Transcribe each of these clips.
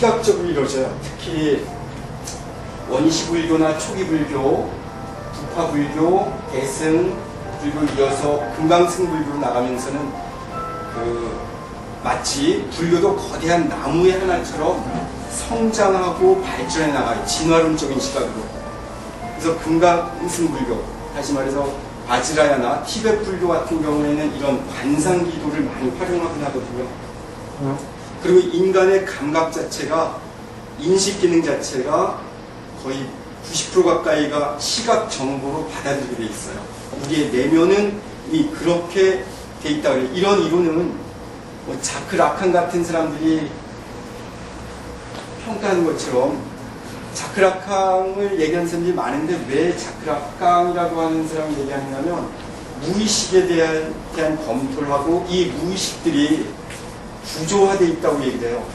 시각적으로 이루어져요. 특히 원시불교나 초기불교, 부파불교, 대승, 그리고 이어서 금강승불교로 나가면서는 마치 불교도 거대한 나무의 하나처럼 성장하고 발전해 나가요. 진화론적인 시각으로. 그래서 금강승불교, 다시 말해서 바지라야나 티베트 불교 같은 경우에는 이런 관상기도를 많이 활용하곤 하거든요. 그리고 인간의 감각 자체가, 인식 기능 자체가 거의 90% 가까이가 시각 정보로 받아들이게 돼 있어요. 우리의 내면은 그렇게 돼 있다 그래요. 이런 이론은 뭐 자크 라칸 같은 사람들이 평가하는 것처럼, 자크 라칸을 얘기하는 사람들이 많은데 왜 자크 라칸이라고 하는 사람을 얘기하냐면 무의식에 대한 검토를 하고 이 무의식들이 구조화되어 있다고 얘기를 해요.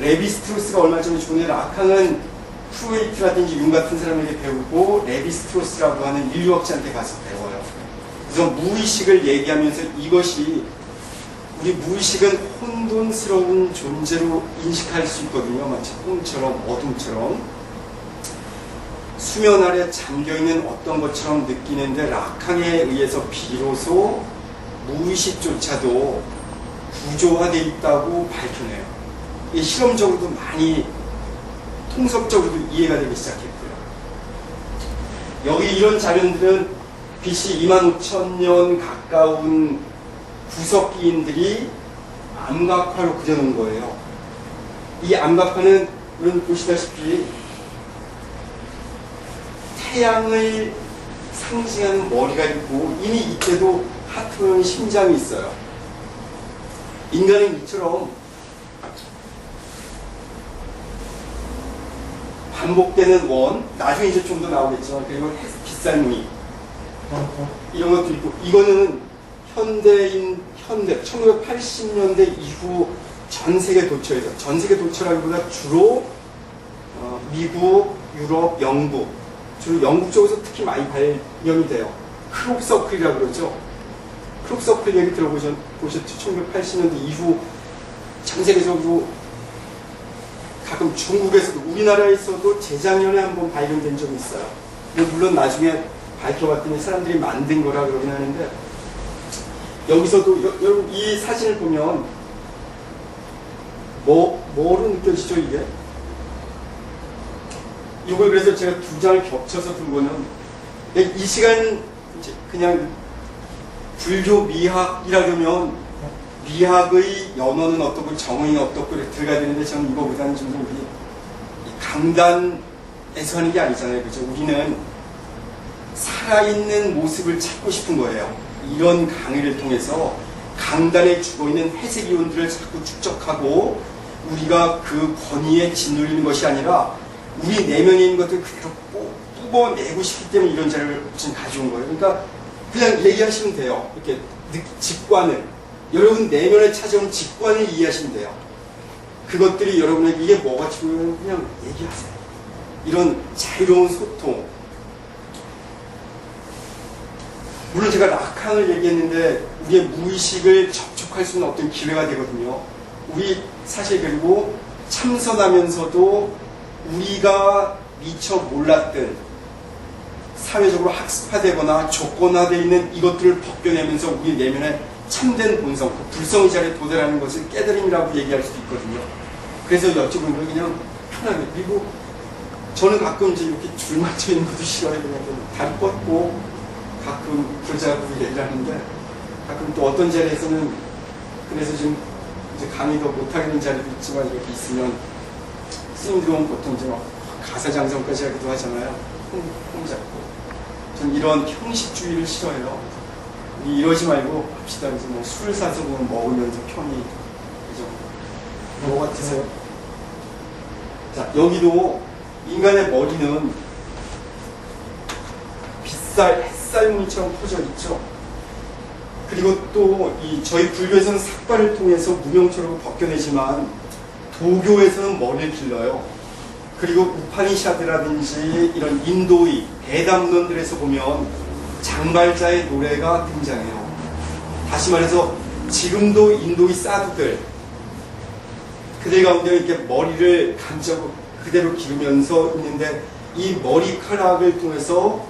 레비스트로스가 얼마 전에 죽었는데 라칸은 프로이트라든지 융 같은 사람에게 배우고 레비스트로스라고 하는 인류학자한테 가서 배워요. 그래서 무의식을 얘기하면서 이것이, 우리 무의식은 혼돈스러운 존재로 인식할 수 있거든요. 마치 꿈처럼, 어둠처럼. 수면 아래 잠겨있는 어떤 것처럼 느끼는데 라칸에 의해서 비로소 무의식조차도 구조화되어 있다고 밝혀내요. 이게 실험적으로도 많이, 통섭적으로도 이해가 되기 시작했고요. 여기 이런 자료들은 BC 25,000년 가까운 구석기인들이 암각화로 그려놓은 거예요. 이 암각화는 여러분 보시다시피 태양을 상징하는 머리가 있고, 이미 이때도 하트 모양 심장이 있어요. 인간은 이처럼 반복되는 원, 나중에 이제 좀 더 나오겠지만, 그리고 빗살무늬 이런 것도 있고, 이거는 현대 1980년대 이후 전 세계 도처에서, 전 세계 도처라기보다 주로 미국, 유럽, 영국, 주로 영국 쪽에서 특히 많이 발견이 돼요. 크롭서클이라고 그러죠. 크롭서클 얘기 들어보셨죠? 1980년대 이후 전 세계적으로, 가끔 중국에서도, 우리나라에서도 재작년에 한번 발견된 적이 있어요. 물론 나중에 밝혀봤더니 사람들이 만든 거라 그러긴 하는데, 여기서도 여러분 이 사진을 보면 뭐로 느껴지죠, 이게? 이걸 그래서 제가 두 장을 겹쳐서 들고는, 이 시간 그냥 불교 미학이라 그러면 미학의 연원은 어떻고 정의는 어떻고 이렇게 들어가야 되는데, 저는 이거보다는 좀 우리 강단에서 하는 게 아니잖아요. 그죠? 우리는 살아있는 모습을 찾고 싶은 거예요. 이런 강의를 통해서 강단에 죽어있는 회색 이온들을 자꾸 축적하고 우리가 그 권위에 짓눌리는 것이 아니라 우리 내면에 있는 것들을 그대로 뽑아내고 싶기 때문에 이런 자료를 지금 가져온 거예요. 그러니까 그냥 얘기하시면 돼요. 이렇게 직관을, 여러분 내면에 찾아온 직관을 이해하시면 돼요. 그것들이 여러분에게 이게 뭐가 중요해요? 그냥 얘기하세요. 이런 자유로운 소통. 물론 제가 라칸을 얘기했는데 우리의 무의식을 접촉할 수 있는 어떤 기회가 되거든요. 우리 사실 그리고 참선하면서도 우리가 미처 몰랐던 사회적으로 학습화되거나 조건화되어 있는 이것들을 벗겨내면서 우리 내면의 참된 본성, 그 불성의 자리에 도달하는 것을 깨달음이라고 얘기할 수도 있거든요. 그래서 여쭤보는 걸 그냥 편하게. 그리고 저는 가끔 이제 이렇게 줄 맞춰 있는 것도 싫어요. 그냥 다리 뻗고 가끔 그러자고 얘기를 하는데, 가끔 또 어떤 자리에서는, 그래서 지금 이제 강의도 못하겠는 자리도 있지만 이렇게 있으면 스님들은 보통 이제 가사장성까지 하기도 하잖아요. 콩 잡고. 전 이런 형식주의를 싫어해요. 이러지 말고 합시다. 그래서 뭐 술을 사서 먹으면서 편히. 그죠? 뭐 같으세요? 자, 여기도 인간의 머리는 햇살무늬처럼 퍼져 있죠. 그리고 또 저희 불교에서는 삭발을 통해서 무명처럼 벗겨내지만 도교에서는 머리를 길러요. 그리고 우파니샤드라든지 이런 인도의 대담론들에서 보면 장발자의 노래가 등장해요. 다시 말해서 지금도 인도의 사두들, 그들 가운데 이렇게 머리를 감싸고 그대로 기르면서 있는데 이 머리카락을 통해서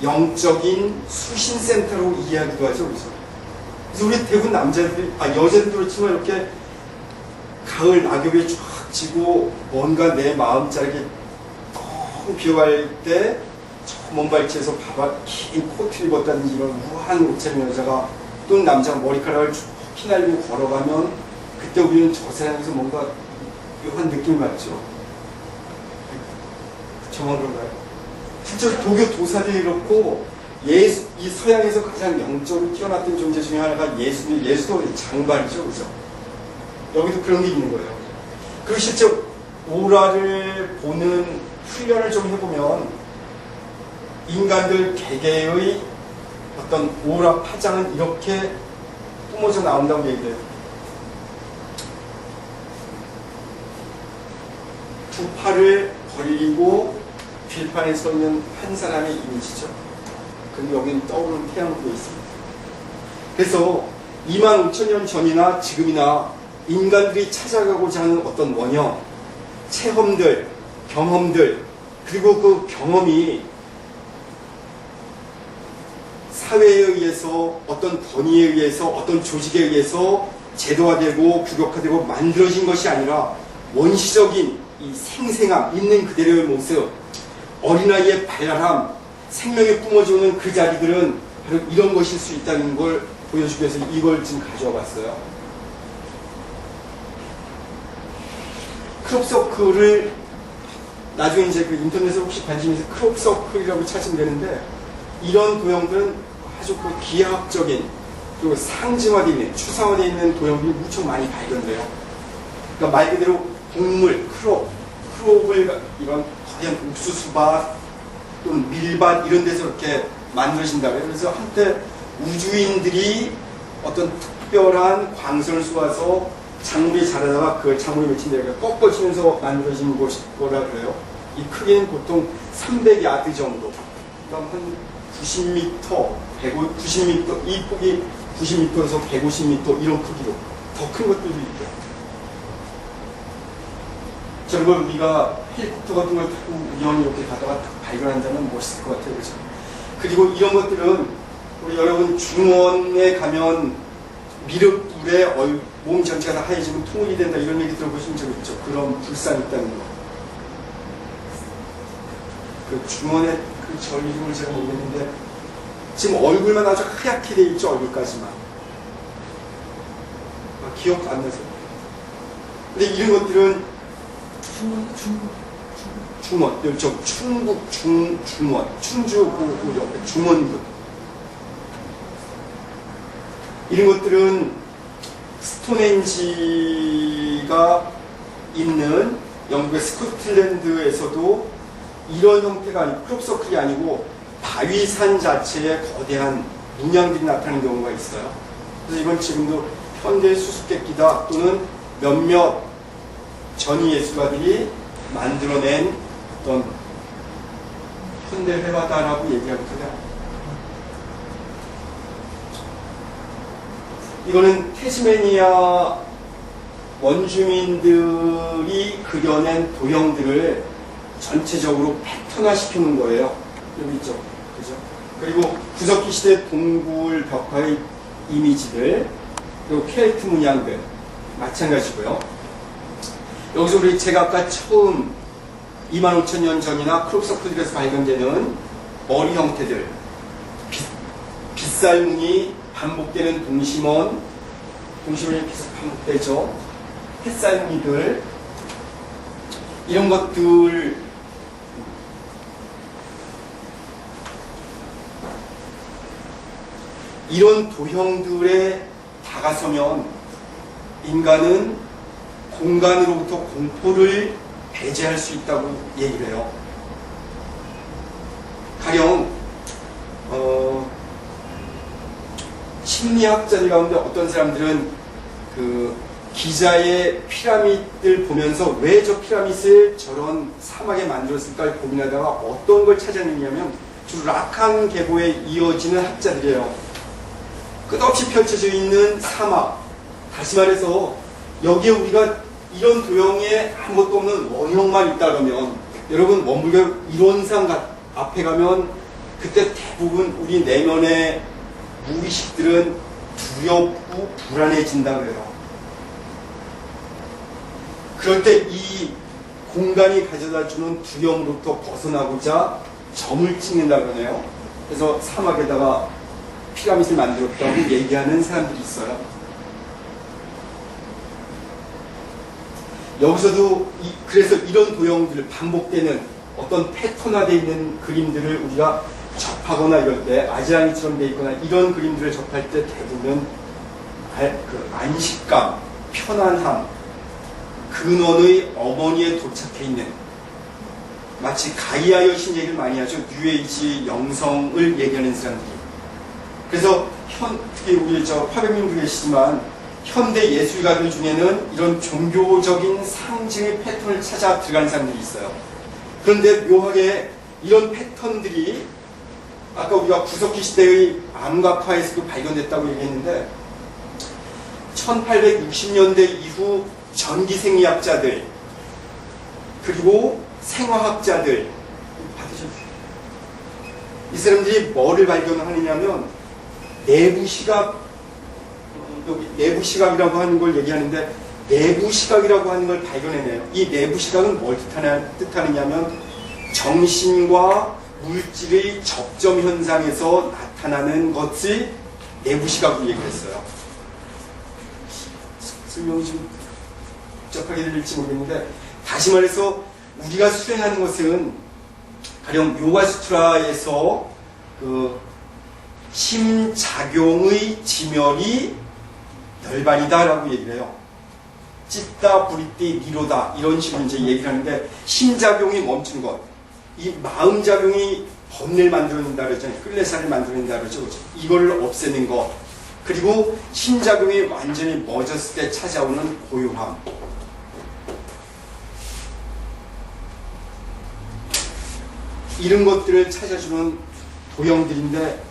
영적인 수신센터로 이해하기도 하죠. 그래서 우리 대부분 남자들, 여자들도 그렇지만 이렇게 가을 낙엽이 쫙 지고 뭔가 내 마음자리에 텅 비어갈 때 저 먼 발치에서 긴 코트를 입었다든지 이런 우아한 옷차림 여자가 또는 남자가 머리카락을 쭉 휘날리고 걸어가면 그때 우리는 저 세상에서 뭔가 묘한 느낌을 받죠. 저만 그런가요? 실제로 도교 도사들이 그렇고 이 서양에서 가장 영적으로 뛰어났던 존재 중에 하나가 예수도 장발이죠. 그죠? 여기도 그런 게 있는 거예요. 그리고 실제 오라를 보는 훈련을 좀 해보면 인간들 개개의 어떤 오라 파장은 이렇게 뿜어져 나온다고 얘기해요. 두 팔을 벌리고 들판에 서 있는 한 사람의 이미지죠. 그리고 여기는 떠오르는 태양도 있습니다. 그래서 25,000년 전이나 지금이나 인간들이 찾아가고자 하는 어떤 원형, 체험들, 경험들, 그리고 그 경험이 사회에 의해서, 어떤 권위에 의해서, 어떤 조직에 의해서 제도화되고 규격화되고 만들어진 것이 아니라 원시적인 이 생생함, 있는 그대로의 모습, 어린아이의 발랄함, 생명이 뿜어주는 그 자리들은 바로 이런 것일 수 있다는 걸 보여주기 위해서 이걸 지금 가져와 봤어요. 크롭서클을 나중에 이제 그 인터넷에 혹시 관심 있어서 크롭서클이라고 찾으면 되는데, 이런 도형들은 아주 그 기하학적인 그리고 상징화되어 있는, 추상화되어 있는 도형들이 무척 많이 발견돼요. 그러니까 말 그대로 곡물, 크롭을 이런 거대한 옥수수밭 또는 밀밭 이런 데서 이렇게 만들어진다고 해요. 그래서 한때 우주인들이 어떤 특별한 광선을 쏘아서 작물이 자라다가 그 작물이 맺힌 데가 꺾어지면서 만들어진 거라 그래요. 이 크기는 보통 300야드 정도. 그러니까 한 90m, 90m, 이 폭이 90m에서 150m 이런 크기로. 더 큰 것들도 있고. 저런 걸 우리가 헬리콥터 같은 걸 타고 우연히 이렇게 가다가 딱 발견한다면 멋있을 것 같아요. 그렇죠? 그리고 이런 것들은 우리 여러분 중원에 가면 미륵불에 몸 전체가 다 하얘지면 통일이 된다 이런 얘기 들어보신 적 있죠? 그런 불상이 있다는 거. 그 중원의 그 절 이름을 제가 모르겠는데 지금 얼굴만 아주 하얗게 돼 있죠? 얼굴까지만. 기억도 안 나서. 근데 이런 것들은 중원, 저 충북 중원, 충주 그 옆에 중원군. 이런 것들은 스톤헨지가 있는 영국의 스코틀랜드에서도 이런 형태가 아니고 크롭서클이 아니고 바위산 자체에 거대한 문양들이 나타나는 경우가 있어요. 그래서 이건 지금도 현대 수수께끼다 또는 몇몇 전위 예술가들이 만들어낸 어떤 현대 회화다라고 얘기하기도 해요. 이거는 태즈메니아 원주민들이 그려낸 도형들을 전체적으로 패턴화시키는 거예요. 여기 있죠. 그죠? 그리고 구석기 시대 동굴 벽화의 이미지들, 그리고 켈트 문양들, 마찬가지고요. 여기서 우리 제가 아까 처음 25,000년 전이나 크롭서클들에서 발견되는 머리 형태들, 빗살무늬 반복되는 동심원이 계속 반복되죠. 햇살무늬들, 이런 것들, 이런 도형들에 다가서면 인간은 공간으로부터 공포를 배제할 수 있다고 얘기를 해요. 가령 심리학자들 가운데 어떤 사람들은 그 기자의 피라밋을 보면서 왜 저 피라밋을 저런 사막에 만들었을까 고민하다가 어떤 걸 찾아내냐면 주로 락한 계보에 이어지는 학자들이에요. 끝없이 펼쳐져 있는 사막, 다시 말해서 여기에 우리가 이런 도형에 아무것도 없는 원형만 있다 그러면 여러분 원불교 이론상 앞에 가면 그때 대부분 우리 내면의 무의식들은 두렵고 불안해진다 그래요. 그럴 때 이 공간이 가져다주는 두려움으로부터 벗어나고자 점을 찍는다 그러네요. 그래서 사막에다가 피라밋을 만들었다고 얘기하는 사람들이 있어요. 여기서도 그래서 이런 도형들, 반복되는 어떤 패턴화되어 있는 그림들을 우리가 접하거나 이럴 때 아지랑이처럼 되어 있거나 이런 그림들을 접할 때 대부분 그 안식감, 편안함, 근원의 어머니에 도착해 있는, 마치 가이아 여신 얘기를 많이 하죠. 뉴에이지 영성을 얘기하는 사람들이. 그래서 특히 우리 화백님도 계시지만 현대 예술가들 중에는 이런 종교적인 상징의 패턴을 찾아 들어가는 사람들이 있어요. 그런데 묘하게 이런 패턴들이 아까 우리가 구석기 시대의 암각화에서도 발견됐다고 얘기했는데 1860년대 이후 전기생리학자들 그리고 생화학자들 이 사람들이 뭐를 발견하느냐면 내부시각, 여기 내부시각이라고 하는 걸 얘기하는데 내부시각이라고 하는 걸 발견해내요. 이 내부시각은 뭘 뜻하느냐면 정신과 물질의 접점 현상에서 나타나는 것을 내부시각으로 얘기했어요. 설명이 좀 복잡하게 들릴지 모르겠는데 다시 말해서 우리가 수행하는 것은 가령 요가수트라에서 그 심작용의 지멸이 열반이다라고 얘기를 해요. 찢다, 부리띠, 니로다 이런 식으로 이제 얘기를 하는데 심작용이 멈춘 것, 이 마음작용이 번뇌를 만들어낸다 그러잖아요. 끌레살을 만들어낸다 그러죠. 이거를 없애는 것, 그리고 심작용이 완전히 멎었을 때 찾아오는 고요함, 이런 것들을 찾아주는 도형들인데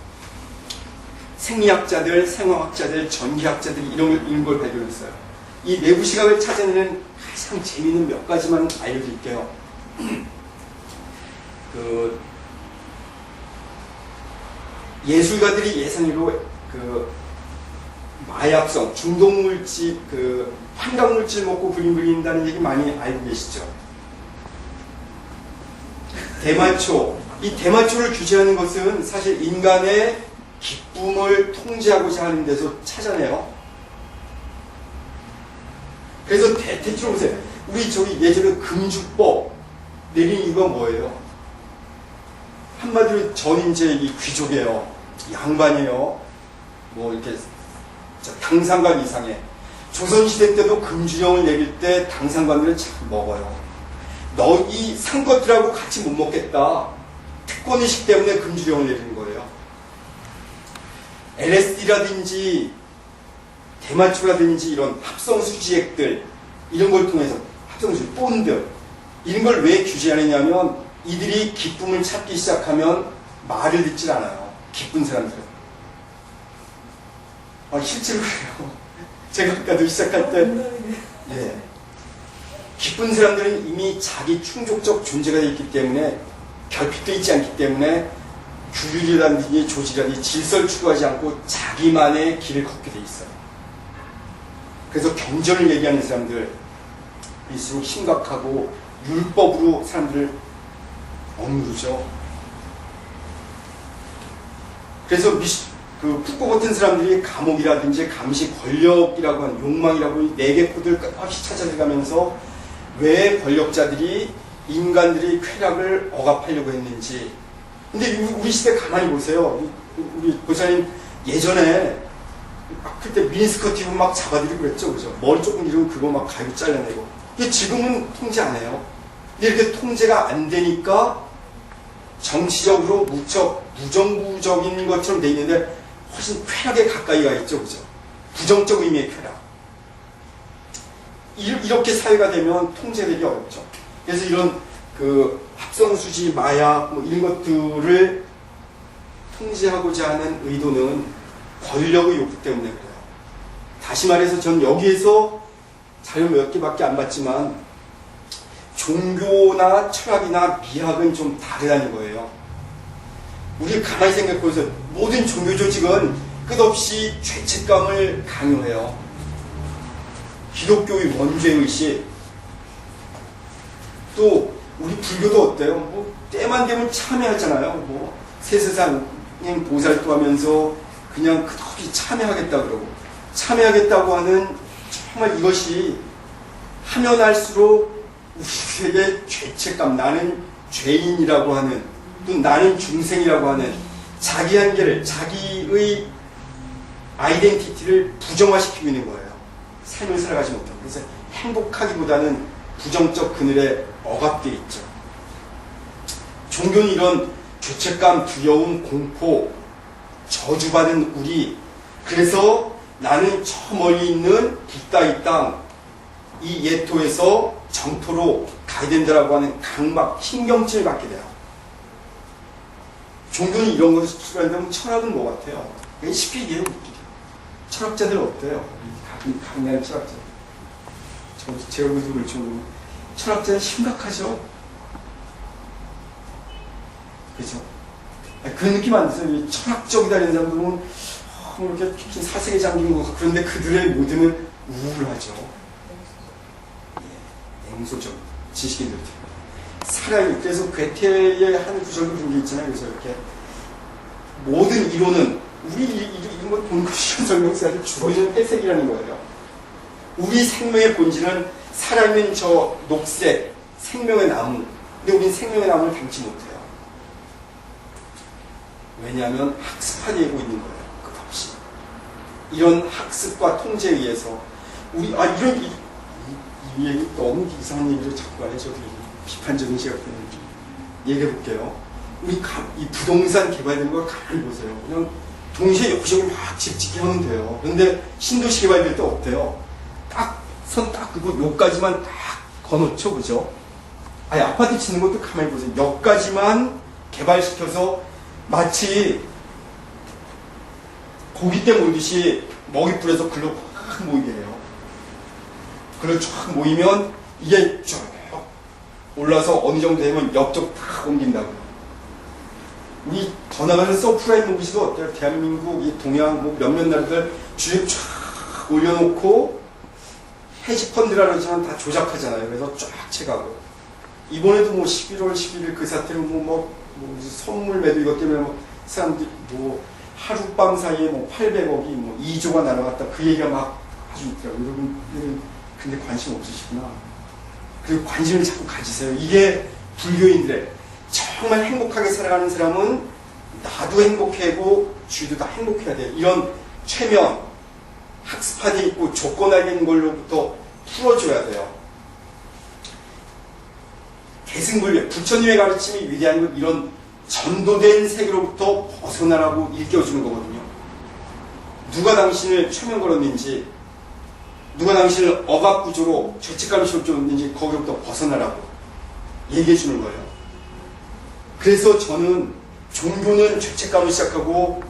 생리학자들, 생화학자들, 전기학자들이 이런 걸 발견했어요. 이 내부 시각을 찾아내는 가장 재미있는 몇 가지만 알려드릴게요. 그 예술가들이 예상으로 그 마약성, 중독물질, 그 환각물질 먹고 그림 그린다는 얘기 많이 알고 계시죠? 대마초, 이 대마초를 규제하는 것은 사실 인간의 기쁨을 통제하고자 하는 데서 찾아내요. 그래서 대체로 보세요. 우리 저기 예전에 금주법 내린 이유가 뭐예요? 한마디로 전 이제 이 귀족이에요. 양반이에요. 뭐 이렇게 당상관 이상에. 조선시대 때도 금주령을 내릴 때 당상관들은 잘 먹어요. 너 이 상것들하고 같이 못 먹겠다. 특권의식 때문에 금주령을 내리는 거예요. LSD라든지 대마초라든지 이런 합성수지액들 이런 걸 통해서 합성수지, 본드 이런 걸 왜 규제하느냐면 이들이 기쁨을 찾기 시작하면 말을 듣질 않아요. 기쁜 사람들은. 실제로 그래요. 제가 아까도 시작할 때 네. 기쁜 사람들은 이미 자기 충족적 존재가 되어 있기 때문에 결핍도 있지 않기 때문에 규율이라든지 조직이라든지 질서를 추구하지 않고 자기만의 길을 걷게 돼 있어요. 그래서 경전을 얘기하는 사람들 일수록 심각하고 율법으로 사람들을 억누르죠. 그래서 그 푸코 같은 사람들이 감옥이라든지 감시, 권력이라고 하는 욕망이라고 네 개 코드를 끝없이 찾아들어가면서 왜 권력자들이 인간들이 쾌락을 억압하려고 했는지. 근데 우리 시대 가만히 보세요. 우리 보사님 예전에 그때 미니스커트 입으면 막 잡아들이고 그랬죠. 그죠? 머리 조금 이러면 그거 막 가위로 잘라내고. 이게 지금은 통제 안 해요. 근데 이렇게 통제가 안 되니까 정치적으로 무척 부정부적인 것처럼 돼 있는데 훨씬 쾌락에 가까이 가 있죠. 그죠? 부정적 의미의 쾌락. 이렇게 사회가 되면 통제되기 어렵죠. 그래서 이런 그 합성수지, 마약 뭐 이런 것들을 통제하고자 하는 의도는 권력의 욕구 때문에 그래요. 다시 말해서 전 여기에서 자료 몇 개밖에 안 봤지만 종교나 철학이나 미학은 좀 다르다는 거예요. 우리 가만히 생각해보세요. 모든 종교 조직은 끝없이 죄책감을 강요해요. 기독교의 원죄의식, 또 우리 불교도 어때요? 뭐 때만 되면 참여하잖아요. 뭐 세세상 보살도 하면서 그냥 끝없이 참여하겠다 그러고, 참여하겠다고 하는 정말 이것이 하면 할수록 우리에게 죄책감, 나는 죄인이라고 하는, 또 나는 중생이라고 하는 자기 한계를, 자기의 아이덴티티를 부정화시키고 있는 거예요. 삶을 살아가지 못하고. 그래서 행복하기보다는 부정적 그늘에 억압되어 있죠. 종교는 이런 죄책감, 두려움, 공포, 저주받은 우리, 그래서 나는 저 멀리 있는 붓다이 땅, 이 예토에서 정토로 가야 된다라고 하는 강박, 신경질을 갖게 돼요. 종교는 이런 것을 수술한다면 철학은 뭐 같아요? 쉽게 얘기해요. 철학자들 어때요? 강렬한 철학자. 제 얼굴도 그렇죠. 철학자는 심각하죠. 그렇죠? 그 느낌 안 드세요? 철학적이다는 사람들은 이렇게 사색에 잠긴 것 같고, 그런데 그들의 모두는 우울하죠. 냉소적 지식인들. 사람이, 그래서 괴테의 한 구절도 그런 게 있잖아요. 그래서 이렇게 모든 이론은 이런 거 본구시간 설명서에 주어지는 회색이라는 거예요. 우리 생명의 본질은 살아있는 저 녹색 생명의 나무. 근데 우린 생명의 나무를 담지 못해요. 왜냐하면 학습하되고 있는 거예요. 끝없이. 이런 학습과 통제에 의해서 우리 이 얘기 너무 이상한 얘기를 자꾸 안 해서 비판적인 시각 때문에 얘기해 볼게요. 우리 이 부동산 개발되는 걸 가만히 보세요. 그냥 동시에 여기저기 막 집 짓게 하면 돼요. 그런데 신도시 개발될 때 어때요? 선 딱 그거 요까지만 딱 거놓죠, 그죠? 아니, 아파트 짓는 것도 가만히 보세요. 여기까지만 개발시켜서 마치 고깃대 모이듯이 먹이 뿌려서 글로 쫙 모이게 해요. 글로 쫙 모이면 이게 쭉 올라서 어느 정도 되면 옆쪽 다 옮긴다고요. 우리 더 나가는 서프라임 모비스도 어때요? 대한민국, 이 동양 뭐 몇몇 나라들 주에 쫙 올려놓고 헤지펀드라 그러지만 다 조작하잖아요. 그래서 쫙 채가고. 이번에도 뭐 11월 11일 그 사태로 뭐 선물 매도 이것 때문에 뭐 사람들이 뭐 하룻밤 사이에 뭐 800억이 뭐 2조가 날아갔다. 그 얘기가 막 아주 있더라고요. 여러분들은 근데 관심 없으시구나. 그리고 관심을 자꾸 가지세요. 이게 불교인들의 정말 행복하게 살아가는 사람은 나도 행복하고 주위도 다 행복해야 돼요. 이런 최면, 학습화되어 있고 조건화되어 있는 걸로부터 풀어줘야 돼요. 대승불교, 부처님의 가르침이 위대한 건 이런 전도된 세계로부터 벗어나라고 일깨워주는 거거든요. 누가 당신을 최면 걸었는지, 누가 당신을 억압구조로 죄책감을 줬는지 거기로부터 벗어나라고 얘기해주는 거예요. 그래서 저는 종교는 죄책감을 시작하고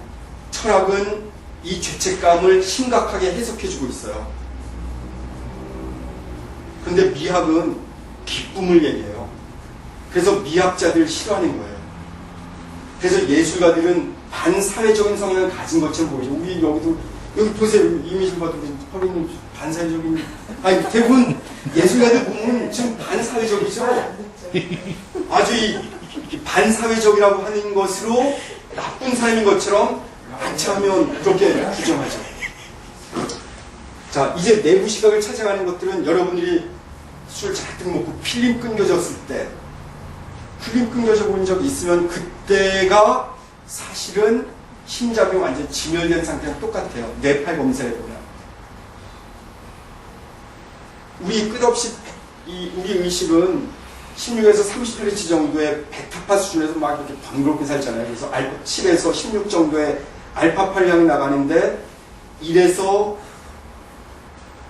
철학은 이 죄책감을 심각하게 해석해주고 있어요. 그런데 미학은 기쁨을 얘기해요. 그래서 미학자들을 싫어하는 거예요. 그래서 예술가들은 반사회적인 성향을 가진 것처럼 보이죠. 우리 여기 보세요. 이미지를 봐도 허리는 반사회적인, 아니 대부분 예술가들 보면 지금 반사회적이죠. 아주 이 반사회적이라고 하는 것으로 나쁜 사람인 것처럼 마치하면 그렇게 규정하죠. 자, 이제 내부 시각을 찾아가는 것들은 여러분들이 술 잔뜩 먹고 필름 끊겨졌을 때, 필름 끊겨져 본 적 있으면 그때가 사실은 심장이 완전 진열된 상태랑 똑같아요. 뇌팔 검사해 보면. 우리 끝없이 우리 의식은 16에서 30Hz 정도의 베타파 수준에서 막 이렇게 번거롭게 살잖아요. 그래서 7에서 16 정도의 알파파를 향해 나가는데 1에서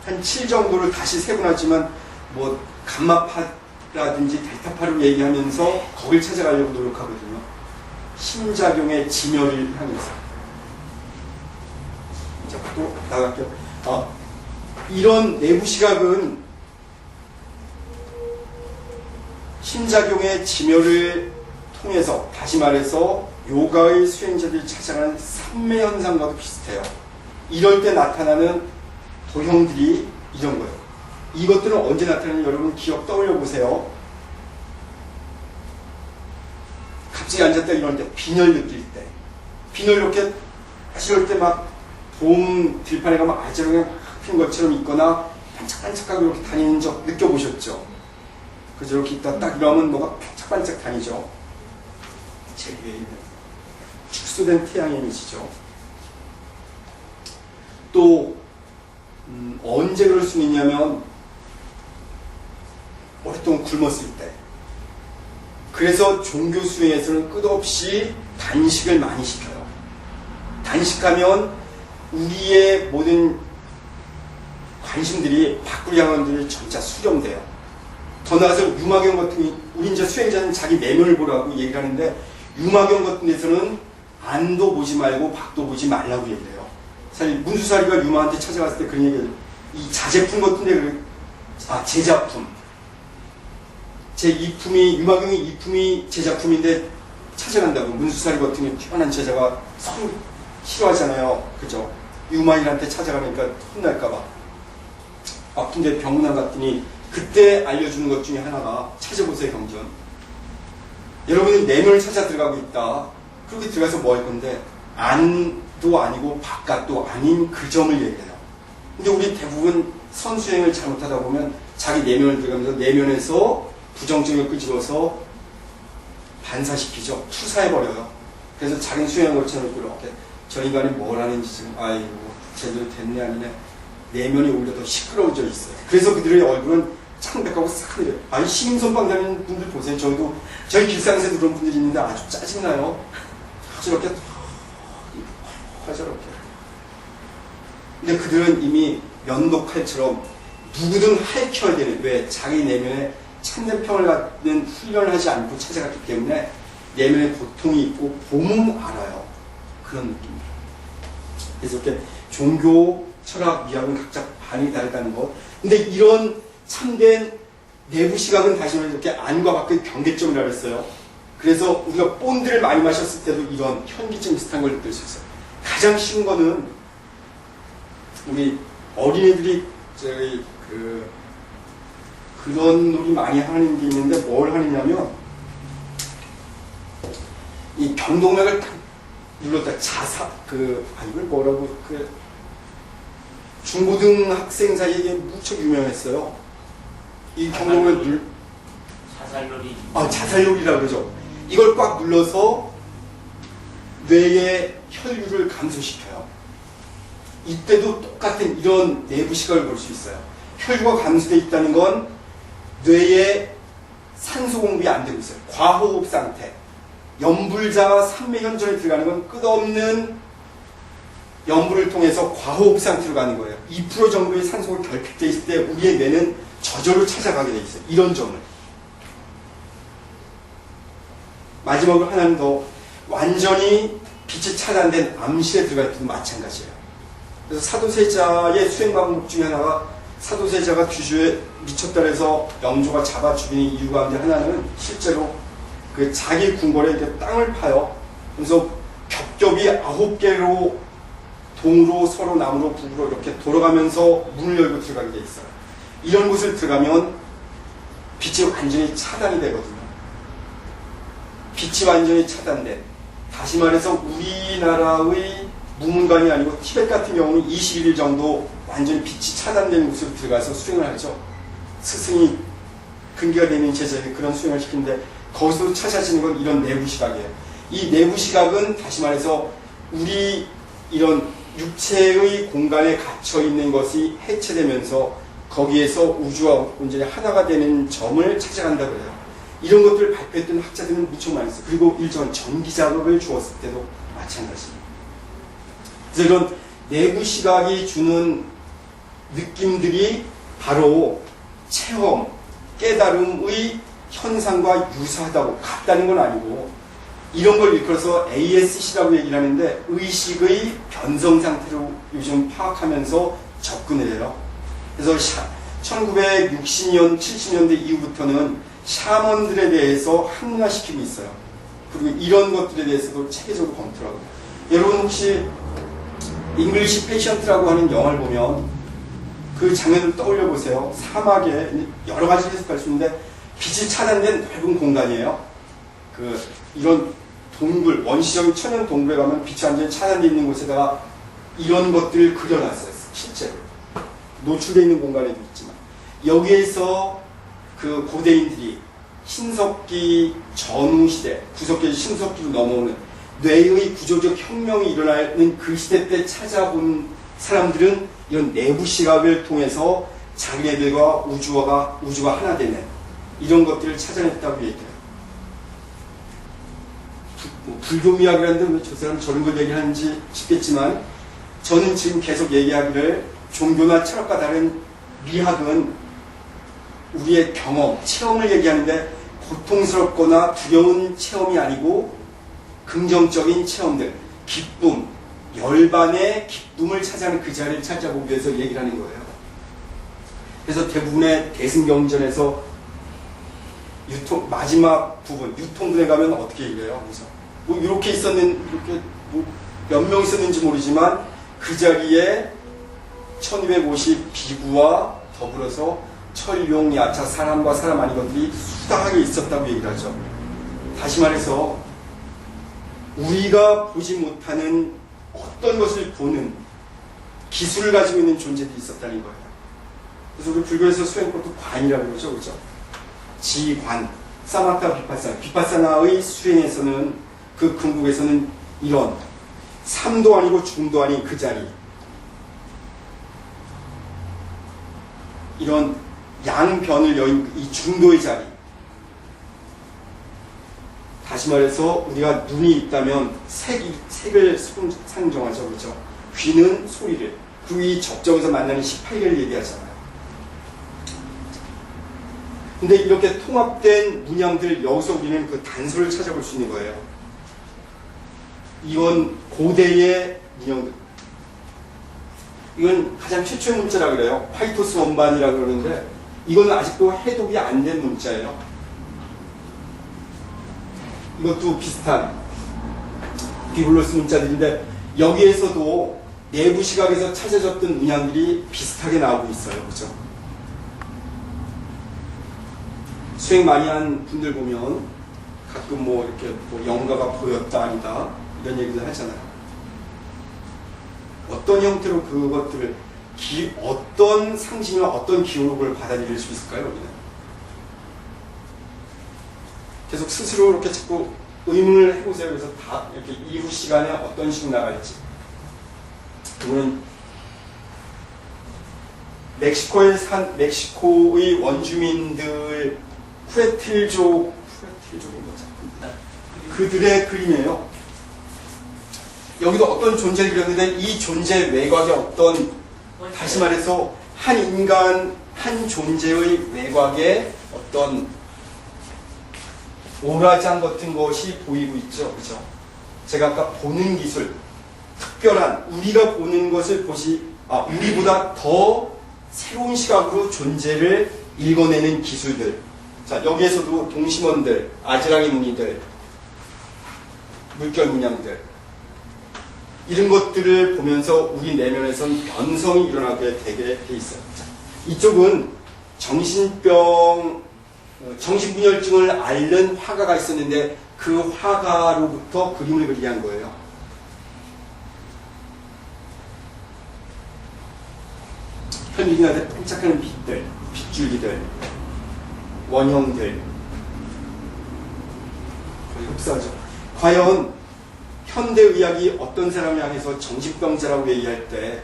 한 7 정도를 다시 세분하지만 뭐 감마파라든지 델타파를 얘기하면서 거길 찾아가려고 노력하거든요. 심작용의 진열을 향해서. 자, 또 나갈게요. 이런 내부 시각은 힘작용의 지멸을 통해서, 다시 말해서 요가의 수행자들이 찾아가는 삼매 현상과도 비슷해요. 이럴 때 나타나는 도형들이 이런 거예요. 이것들은 언제 나타나는지 여러분 기억 떠올려 보세요. 갑자기 앉았다 일어날 때, 빈혈 느낄 때, 빈혈 이렇게 이럴 때 막 봄 들판에 가면 아재로 막 핀 것처럼 있거나 반짝반짝하게 이렇게 다니는 적 느껴보셨죠? 그래서 이렇게 있다 딱 이러면 뭐가 반짝반짝 다니죠. 제 위에 있는 축소된 태양의 이미지죠. 또 언제 그럴 수 있냐면 오랫동안 굶었을 때. 그래서 종교 수행에서는 끝없이 단식을 많이 시켜요. 단식하면 우리의 모든 관심들이 밖으로 향한 것들이 전차 수렴돼요. 더 나아가서 유마경 같은, 우리 이제 수행자는 자기 내면을 보라고 얘기를 하는데, 유마경 같은 데서는 안도 보지 말고 밖도 보지 말라고 얘기해요. 사실 문수사리가 유마한테 찾아갔을 때 그런 얘기를, 이 자제품 같은 데, 제작품. 제 이품이, 유마경의 이품이 제작품인데 찾아간다고. 문수사리 같은 게 뛰어난 제자가 성 싫어하잖아요. 그죠? 유마인한테 찾아가니까 혼날까봐. 아픈데 병문안 갔더니 그때 알려주는 것 중에 하나가, 찾아보세요, 경전. 여러분이 내면을 찾아 들어가고 있다. 그렇게 들어가서 뭐 할 건데, 안도 아니고 바깥도 아닌 그 점을 얘기해요. 근데 우리 대부분 선수행을 잘못하다 보면 자기 내면을 들어가면서 내면에서 부정적을 끄집어서 반사시키죠. 투사해버려요. 그래서 자기 수행을 걸쳐놓고 이렇게 저 인간이 뭘 하는지 지금 아이고 제대로 됐네 아니네, 내면이 오히려 더 시끄러워져 있어요. 그래서 그들의 얼굴은 창백하고 싸늘해요. 아니 신임선방 다니는 분들 보세요. 저희 길상에서도 그런 분들이 있는데 아주 짜증나요. 아주 이렇게 저렇게. 근데 그들은 이미 면도칼처럼 누구든 핥혀야 되는, 왜? 자기 내면에 참된 평을 갖는 훈련을 하지 않고 찾아갔기 때문에 내면에 고통이 있고 봄은 알아요. 그런 느낌이에요. 그래서 이렇게 종교, 철학, 미학은 각자 반응이 다르다는 것. 근데 이런 참된 내부 시각은 다시 말해서 이렇게 안과 밖의 경계점이라고 했어요. 그래서 우리가 본드를 많이 마셨을 때도 이런 현기증 비슷한 걸 느낄 수 있어요. 가장 쉬운 거는 우리 어린애들이 그런 놀이 많이 하는 게 있는데 뭘 하느냐면 이 경동맥을 딱 눌렀다 이걸 뭐라고 중고등 학생 사이에 이게 무척 유명했어요. 이 경동맥을 자살놀이. 자살놀이라고 그러죠. 이걸 꽉 눌러서 뇌의 혈류를 감소시켜요. 이때도 똑같은 이런 내부 시각을 볼 수 있어요. 혈류가 감소되어 있다는 건 뇌에 산소 공급이 안 되고 있어요. 과호흡 상태. 염불자가 삼매현전에 들어가는 건 끝없는 염불을 통해서 과호흡 상태로 가는 거예요. 2% 정도의 산소가 결핍되어 있을 때 우리의 뇌는 저절로 찾아가게 돼 있어요. 이런 점을. 마지막으로 하나는 더, 완전히 빛이 차단된 암실에 들어갈 때도 마찬가지예요. 그래서 사도세자의 수행 방법 중에 하나가, 사도세자가 규주에 미쳤다 해서 영조가 잡아 죽이는 이유 가운데 하나는 실제로 그 자기 궁궐에 이렇게 땅을 파요. 그래서 겹겹이 9개로 동으로 서로 남으로 북으로 이렇게 돌아가면서 문을 열고 들어가게 돼 있어요. 이런 곳을 들어가면 빛이 완전히 차단이 되거든요. 빛이 완전히 차단된, 다시 말해서 우리나라의 무문관이 아니고 티벳 같은 경우는 21일 정도 완전히 빛이 차단된 곳으로 들어가서 수행을 하죠. 스승이 근기가 되는 제자에게 그런 수행을 시키는데 거기서 찾아지는 건 이런 내부 시각이에요. 이 내부 시각은 다시 말해서 우리 이런 육체의 공간에 갇혀 있는 것이 해체되면서 거기에서 우주와 온전히 하나가 되는 점을 찾아간다고 해요. 이런 것들을 발표했던 학자들은 무척 많이 있어요. 그리고 일정한 전기 자극을 주었을 때도 마찬가지입니다. 그래서 이런 내부 시각이 주는 느낌들이 바로 체험, 깨달음의 현상과 유사하다고, 같다는 건 아니고, 이런 걸 일컬어서 ASC라고 얘기를 하는데, 의식의 변성 상태로 요즘 파악하면서 접근을 해요. 그래서 1960년, 70년대 이후부터는 샤먼들에 대해서 합리화시키고 있어요. 그리고 이런 것들에 대해서도 체계적으로 검토를 하고. 여러분 혹시 잉글리시 페이션트라고 하는 영화를 보면 그 장면을 떠올려 보세요. 사막에 여러 가지 해석할 수 있는데 빛이 차단된 넓은 공간이에요. 이런 동굴, 원시적인 천연 동굴에 가면 빛이 완전히 차단되어 있는 곳에다가 이런 것들을 그려놨어요. 실제로. 노출되어 있는 공간에도 있지만. 여기에서 그 고대인들이 신석기 전후 시대, 구석기 신석기로 넘어오는 뇌의 구조적 혁명이 일어나는 그 시대 때 찾아본 사람들은 이런 내부 시각을 통해서 자기네들과 우주가 하나 되는 이런 것들을 찾아냈다고 얘기해요. 불교 미학이라는데 왜 저 사람 저런 걸 얘기하는지 싶겠지만 저는 지금 계속 얘기하기를 종교나 철학과 다른 미학은 우리의 경험, 체험을 얘기하는데 고통스럽거나 두려운 체험이 아니고 긍정적인 체험들, 기쁨, 열반의 기쁨을 찾아내는 그 자리를 찾아보기 위해서 얘기를 하는 거예요. 그래서 대부분의 대승경전에서 마지막 부분, 유통분에 가면 어떻게 얘기해요? 그래서 뭐 이렇게 이렇게 몇 명 있었는지 모르지만 그 자리에 1250 비구와 더불어서 철용, 야차, 사람과 사람 아닌 것들이 수당하게 있었다고 얘기를 하죠. 다시 말해서 우리가 보지 못하는 어떤 것을 보는 기술을 가지고 있는 존재들이 있었다는 거예요. 그래서 우리 불교에서 수행한 것도 관이라고 그러죠. 그렇죠? 지관, 사마타 비파사나. 비파사나의 수행에서는 그 궁극에서는 이런 삼도 아니고 중도 아닌 그 자리, 이런 양변을 여인 이 중도의 자리. 다시 말해서 우리가 눈이 있다면 색을 상정하죠. 그렇죠? 귀는 소리를. 그리고 이 적정에서 만나는 18개를 얘기하잖아요. 근데 이렇게 통합된 문양들, 여기서 우리는 그 단서를 찾아볼 수 있는 거예요. 이건 고대의 문양들. 이건 가장 최초의 문자라 그래요. 화이토스 원반이라 그러는데 이건 아직도 해독이 안 된 문자예요. 이것도 비슷한 비블로스 문자들인데 여기에서도 내부 시각에서 찾아졌던 문양들이 비슷하게 나오고 있어요. 그렇죠? 수행 많이 한 분들 보면 가끔 뭐 이렇게 뭐 영가가 보였다 아니다 이런 얘기를 하잖아요. 어떤 형태로 그것들을 어떤 상징이나 어떤 기록을 받아들일 수 있을까요? 우리는 계속 스스로 이렇게 자꾸 의문을 해보세요. 그래서 다 이렇게 이후 시간에 어떤 식으로 나갈지. 그거는 멕시코의 원주민들 푸에틀족인 거죠. 그들의 그림이에요. 여기도 어떤 존재를 그렸는데 이 존재 외곽에 어떤, 다시 말해서 한 인간, 한 존재의 외곽에 어떤 오라장 같은 것이 보이고 있죠. 그죠? 제가 아까 보는 기술, 특별한, 우리가 보는 것을 우리보다 더 새로운 시각으로 존재를 읽어내는 기술들. 자, 여기에서도 동심원들, 아지랑이 무늬들, 물결 문양들, 이런 것들을 보면서 우리 내면에선 변성이 일어나게 되게 돼 있어요. 자, 이쪽은 정신분열증을 앓는 화가가 있었는데 그 화가로부터 그림을 그리게 한 거예요. 현빈한테 반짝하는 빛들, 빗줄기들, 원형들, 거의 흡사하죠. 과연 현대의학이 어떤 사람을 향해서 정신병자라고 얘기할 때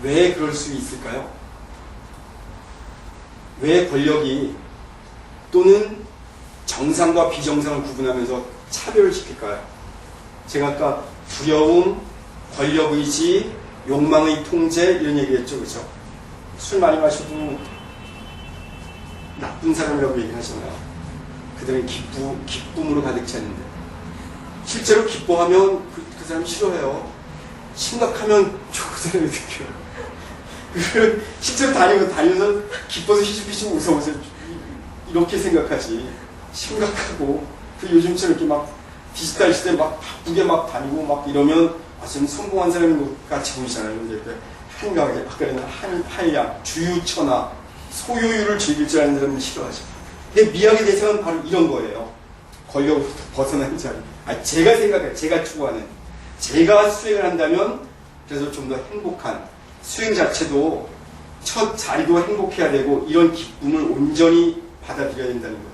왜 그럴 수 있을까요? 왜 권력이 또는 정상과 비정상을 구분하면서 차별을 시킬까요? 제가 아까 두려움, 권력의지, 욕망의 통제 이런 얘기했죠. 그렇죠? 술 많이 마셔도 나쁜 사람이라고 얘기하잖아요. 그들은 기쁨으로 가득 찼는데 실제로 기뻐하면 그 사람 싫어해요. 심각하면 그 허전함을 느껴요. 그걸 실제로 다니면서 기뻐서 휘죽휘죽 웃어보세요. 이렇게 생각하지. 심각하고, 그 요즘처럼 이렇게 막 디지털 시대에 막 바쁘게 막 다니고 막 이러면 좀 성공한 사람인 것 같이 보이잖아요. 근데 한가하게, 아까는 한양, 주유처나 소유율을 즐길 줄 아는 사람은 싫어하죠. 근데 미학의 대상은 바로 이런 거예요. 권력으로부터 벗어나는 자리. 제가 생각해요. 제가 추구하는. 제가 수행을 한다면 그래서 좀 더 행복한 수행 자체도 첫 자리도 행복해야 되고 이런 기쁨을 온전히 받아들여야 된다는 거예요.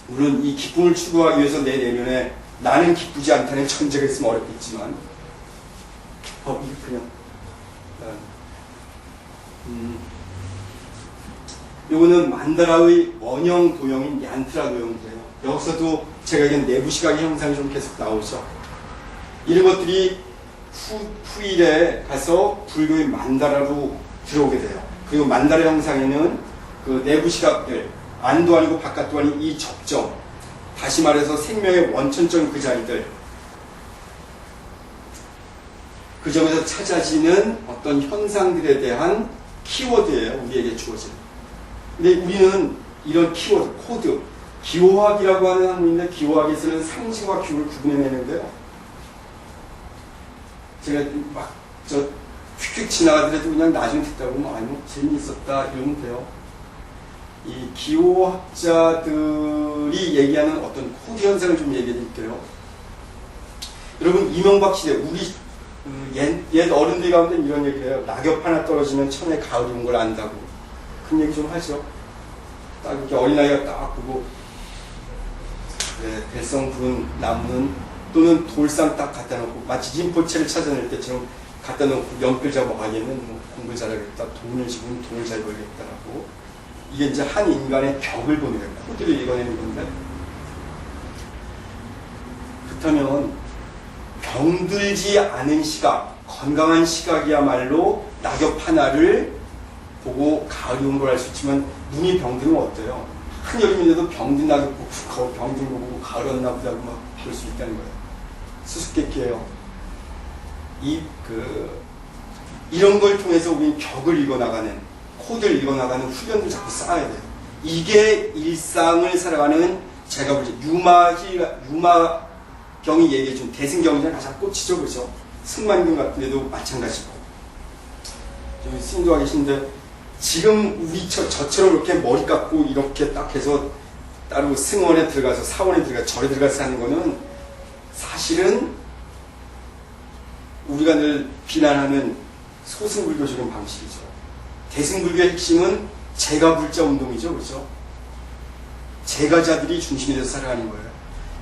물론 이 기쁨을 추구하기 위해서 내 내면에 나는 기쁘지 않다는 전제가 있으면 어렵겠지만 이거 그냥 요거는 만다라의 원형 도형인 얀트라 도형이에요. 여기서도 제가 얘기한 내부 시각의 형상이 좀 계속 나오죠. 이런 것들이 후일에 가서 불교의 만다라로 들어오게 돼요. 그리고 만다라 형상에는 그 내부 시각들, 안도 아니고 바깥도 아닌 이 접점, 다시 말해서 생명의 원천적인 그 자리들, 그 점에서 찾아지는 어떤 현상들에 대한 키워드예요. 우리에게 주어진. 근데 우리는 이런 키워드, 코드, 기호학이라고 하는 학문인데 기호학에서는 상징과 규를 구분해내는데요. 제가 막 휙휙 지나가더라도 그냥 나중에 듣다 보면 아니 뭐 재미있었다 이러면 돼요. 이 기호학자들이 얘기하는 어떤 코드 현상을 좀 얘기해 드릴게요. 여러분 이명박 시대 우리 옛 어른들 가운데 이런 얘기를 해요. 낙엽 하나 떨어지면 천에 가을이 온 걸 안다고. 그 얘기 좀 하죠. 딱 이렇게 어린아이가 딱 보고 대성 부른 나무는 또는 돌상 딱 갖다 놓고 마치 림포체를 찾아낼 때처럼 갖다 놓고 연필 잡아 얘는 뭐 공부 잘하겠다, 돈을 지금 돈을 잘 벌겠다라고. 이게 이제 한 인간의 벽을 보는 거예요. 코드를 읽어내는 건데. 그렇다면 병들지 않은 시각, 건강한 시각이야말로 낙엽 하나를 보고 가을이 온 걸 알 수 있지만 눈이 병들면 어때요? 한여름인데도 병든 낙엽 보고 병든 거 보고 가을 왔나 보다고 막 볼 수 있다는 거예요. 수수께끼예요. 이런 걸 통해서 우리는 벽을 읽어나가는, 코드를 읽어나가는 훈련을 자꾸 쌓아야 돼요. 이게 일상을 살아가는 제가 보지 유마경이 얘기해준 대승경이랑 가장 꽂히죠, 그죠? 승만경 같은 데도 마찬가지고. 저기 스님도 와 계신데 지금 저처럼 이렇게 머리 깎고 이렇게 딱 해서 따로 승원에 들어가서 사원에 들어가서 절에 들어가서 하는 거는 사실은 우리가 늘 비난하는 소승불교적인 방식이죠. 대승불교의 핵심은 제가불자 운동이죠. 그렇죠? 제가자들이 중심이 돼서 살아가는 거예요.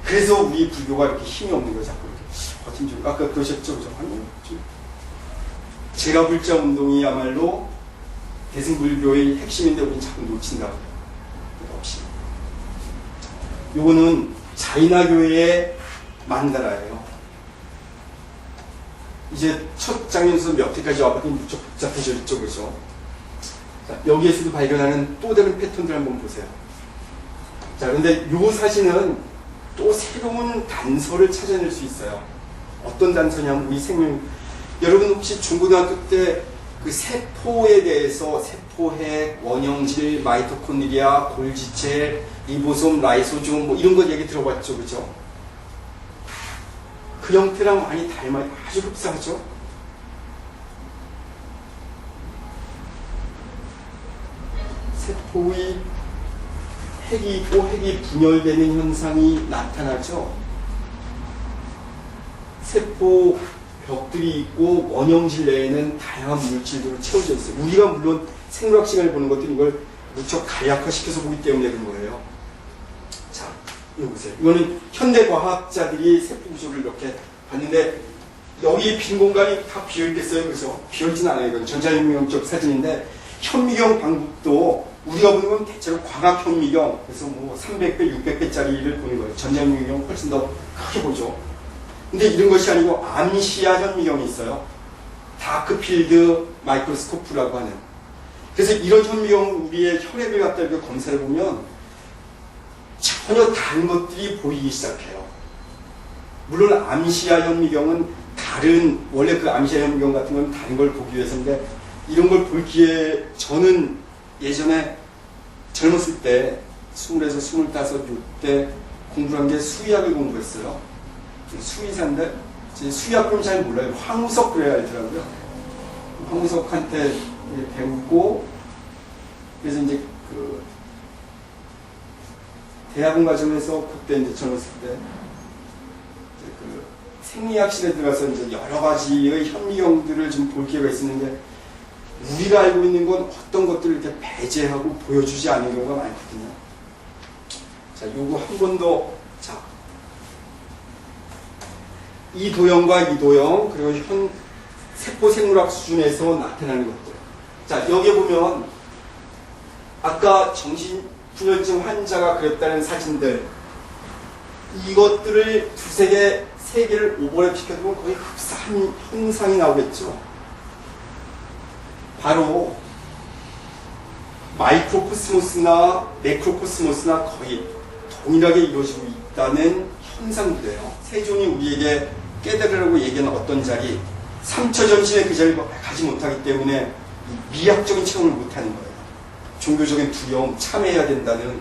그래서 우리 불교가 이렇게 힘이 없는 거예요. 자꾸 이렇게. 버팀 좀 아까 그러셨죠. 그죠? 제가불자 운동이야말로 대승불교의 핵심인데 우리는 자꾸 놓친다고 해요. 없이. 요거는 자이나교의 만다라예요. 이제 첫 장면에서 몇 회까지 와봤더니 무척 복잡해졌죠, 그죠? 자, 여기에서도 발견하는 또 다른 패턴들 한번 보세요. 자, 그런데 요 사진은 또 새로운 단서를 찾아낼 수 있어요. 어떤 단서냐면 우리 생명. 여러분 혹시 중고등학교 때 그 세포에 대해서 세포핵, 원형질, 마이토콘드리아, 골지체, 리보솜, 라이소솜 뭐 이런 거 얘기 들어봤죠, 그죠? 그 형태랑 많이 닮아요. 아주 흡사하죠? 세포의 핵이 있고 핵이 분열되는 현상이 나타나죠? 세포 벽들이 있고 원형질 내에는 다양한 물질들로 채워져 있어요. 우리가 물론 생물학 시간을 보는 것들은 이걸 무척 간략화시켜서 보기 때문에 그런 거예요. 자, 이거 보세요. 이거는 현대 과학자들이 세포 구조를 이렇게 봤는데 여기 빈 공간이 다 비어있겠어요. 그래서 비어있진 않아요. 이건 전자현미경적 사진인데 현미경 방법도 우리가 보는 건 대체로 광학 현미경, 그래서 뭐 300배, 600배짜리를 보는 거예요. 전자현미경 훨씬 더 크게 보죠. 근데 이런 것이 아니고 암시야 현미경이 있어요. 다크필드 마이크로스코프라고 하는. 그래서 이런 현미경 우리의 혈액을 갖다 이렇게 검사해 보면 전혀 다른 것들이 보이기 시작해요. 물론 암시야 현미경은 다른 원래 그 암시아 현경 같은 건 다른 걸 보기 위해서인데 이런 걸 볼 기회에 저는 예전에 젊었을 때 20에서 25, 6대 공부를 한 게 수의학을 공부했어요. 수의사인데 수의학은 잘 몰라요. 황우석 그래야 알더라고요. 황우석한테 배우고 그래서 이제 그 대학원 과정에서 그때 이제 젊었을 때 그 생리학실에 들어가서 이제 여러 가지의 현미경들을 좀 볼 기회가 있었는데 우리가 알고 있는 건 어떤 것들을 이렇게 배제하고 보여주지 않는 경우가 많거든요. 자, 요거 한 번 더. 자, 이 도형과 이 도형, 그리고 현 세포 생물학 수준에서 나타나는 것들. 자, 여기 보면 아까 정신분열증 환자가 그렸다는 사진들, 이것들을 두세 개, 세 개를 오버랩 시켜두면 거의 흡사한 형상이 나오겠죠. 바로 마이크로코스모스나 매크로코스모스나 거의 동일하게 이루어지고 있다는 현상들이에요. 세존이 우리에게 깨달으라고 얘기하는 어떤 자리, 3차 전신의 그 자리를 가지 못하기 때문에 미학적인 체험을 못하는 거예요. 종교적인 두려움, 참여해야 된다는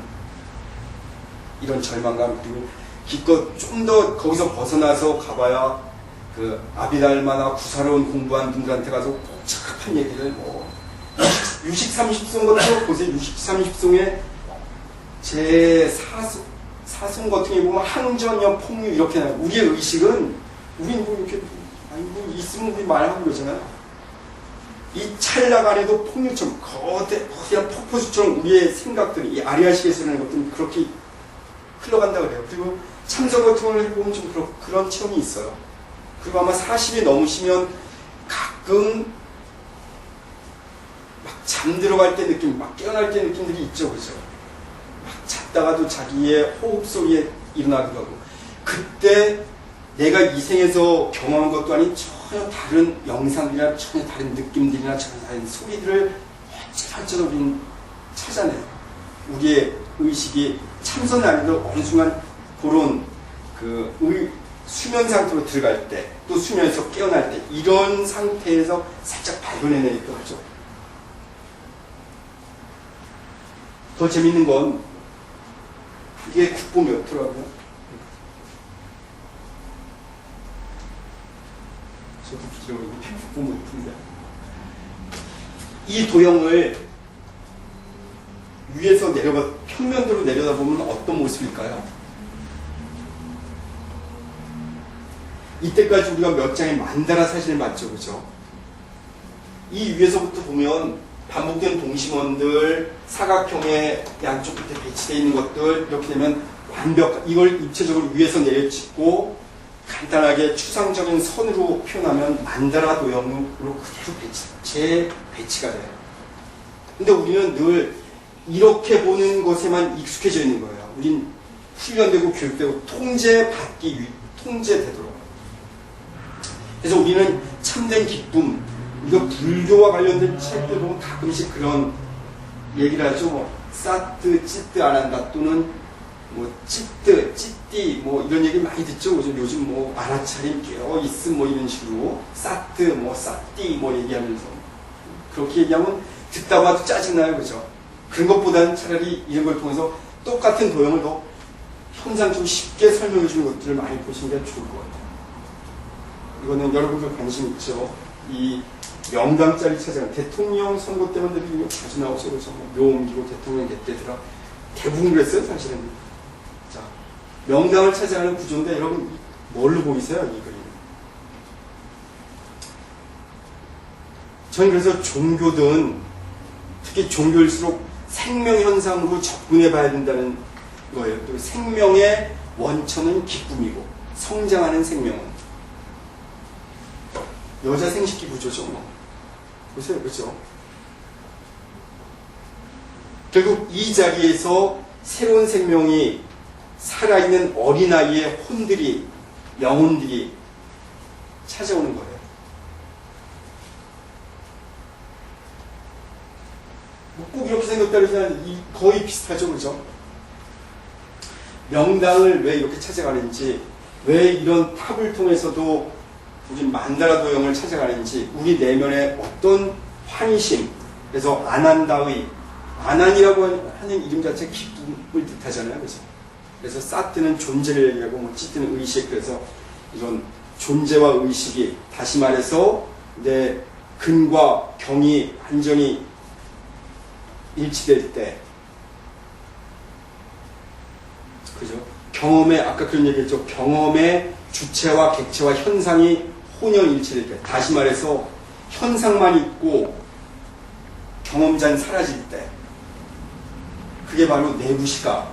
이런 절망감, 그리고 기껏 좀 더 거기서 벗어나서 가봐야 그 아비달마나 구사로운 공부한 분들한테 가서 복잡한 얘기를 뭐 유식 30송 같은 거 보세요. 유식 30송에 제 4송 같은 게 보면 항전여 폭류 이렇게 나와요. 우리의 의식은 우린 뭐 이렇게 아니 뭐 있으면 우리 말하고 그러잖아요. 이 찰나가 안에도 폭류처럼 거대한 폭포수처럼 우리의 생각들이 이 아리아식에서라는 것들은 그렇게 흘러간다 그래요. 그리고 참석 같은 걸 해보면 좀 그런 체험이 있어요. 그리고 아마 40이 넘으시면 가끔 막 잠들어갈 때 느낌, 막 깨어날 때 느낌들이 있죠, 그죠? 막 잤다가도 자기의 호흡 소리에 일어나기도 하고, 그때 내가 이 생에서 경험한 것도 아닌 전혀 다른 영상이나 전혀 다른 느낌들이나 전혀 다른 소리들을 어쩌다 우리는 찾아내요. 우리의 의식이 참선 아니도 어느 순간 그런 수면 상태로 들어갈 때, 또 수면에서 깨어날 때, 이런 상태에서 살짝 발견해내기도 하죠. 더 재밌는 건, 이게 국보 몇더라고요? 저도 기억이 국보 몇인데. 이 도형을 위에서 평면도로 내려다보면 어떤 모습일까요? 이때까지 우리가 몇 장의 만다라 사진을 봤죠, 그죠? 이 위에서부터 보면 반복된 동심원들, 사각형의 양쪽 끝에 배치되어 있는 것들, 이렇게 되면 이걸 입체적으로 위에서 내려찍고 간단하게 추상적인 선으로 표현하면 만다라 도형으로 그대로 재배치가 돼요. 근데 우리는 늘 이렇게 보는 것에만 익숙해져 있는 거예요. 우린 훈련되고 교육되고 통제되도록. 그래서 우리는 참된 기쁨, 우리가 불교와 관련된 책들 보면 가끔씩 그런 얘기를 하죠. 뭐, 사트, 찌뜨 안 한다, 또는 뭐, 찌뜨, 찌띠, 뭐, 이런 얘기 많이 듣죠. 요즘 뭐, 알아차림, 깨어있음, 뭐, 이런 식으로. 사트, 뭐, 사띠, 뭐, 얘기하면서. 그렇게 얘기하면 듣다 봐도 짜증나요. 그죠? 그런 것보다는 차라리 이런 걸 통해서 똑같은 도형을 더 현상적으로 쉽게 설명해 주는 것들을 많이 보시는 게 좋을 것 같아요. 이거는 여러분들 관심 있죠? 이 명당자리 찾아가는 대통령 선거 때만 되면 자주 나오죠. 그래서 묘 옮기고 대통령 냈대더라. 대부분 그랬어요, 사실은. 자, 명당을 찾아가는 구조인데 여러분 뭘로 보이세요, 이 그림? 저는 그래서 종교든 특히 종교일수록 생명현상으로 접근해 봐야 된다는 거예요. 또 생명의 원천은 기쁨이고 성장하는 생명은 여자 생식기 구조죠. 뭐. 보세요, 그죠? 결국 이 자리에서 새로운 생명이 살아있는 어린아이의 혼들이, 영혼들이 찾아오는 거예요. 꼭 이렇게 생겼다 그러지만 거의 비슷하죠, 그죠? 명당을 왜 이렇게 찾아가는지, 왜 이런 탑을 통해서도 우리 만다라 도형을 찾아가는지 우리 내면에 어떤 환희심, 그래서 아난다의, 아난이라고 하는 이름 자체가 기쁨을 뜻하잖아요. 그래서 사트는 존재를 얘기하고 뭐 찌트는 의식, 그래서 이런 존재와 의식이 다시 말해서 내 근과 경이 완전히 일치될 때, 그죠? 경험의, 아까 그런 얘기했죠. 경험의 주체와 객체와 현상이 혼연일치될 때, 다시 말해서 현상만 있고 경험자는 사라질 때, 그게 바로 내부 시각,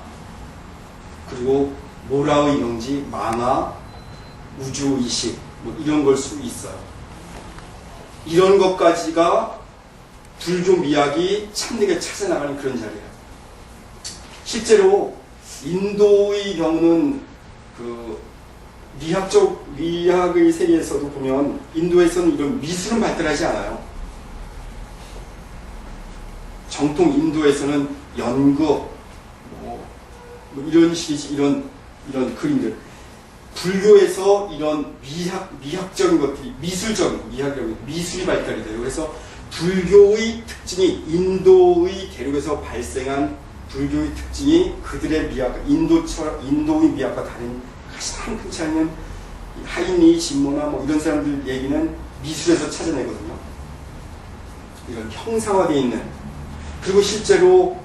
그리고 모라의 영지, 만화, 우주의식, 뭐 이런 걸 수 있어요. 이런 것까지가 불교 미학이 참되게 찾아나가는 그런 자리예요. 실제로 인도의 경우는 그 미학의 세계에서도 보면 인도에서는 이런 미술은 발달하지 않아요. 정통 인도에서는 연극, 뭐 이런 식이지, 이런 그림들. 불교에서 이런 미학적인 것들이, 미술이 발달이 돼요. 그래서 불교의 특징이, 인도의 대륙에서 발생한 불교의 특징이 그들의 미학, 인도의 미학과 다른 가장 큰 차이는 하인이, 진모나 뭐 이런 사람들 얘기는 미술에서 찾아내거든요. 이런 형상화되어 있는. 그리고 실제로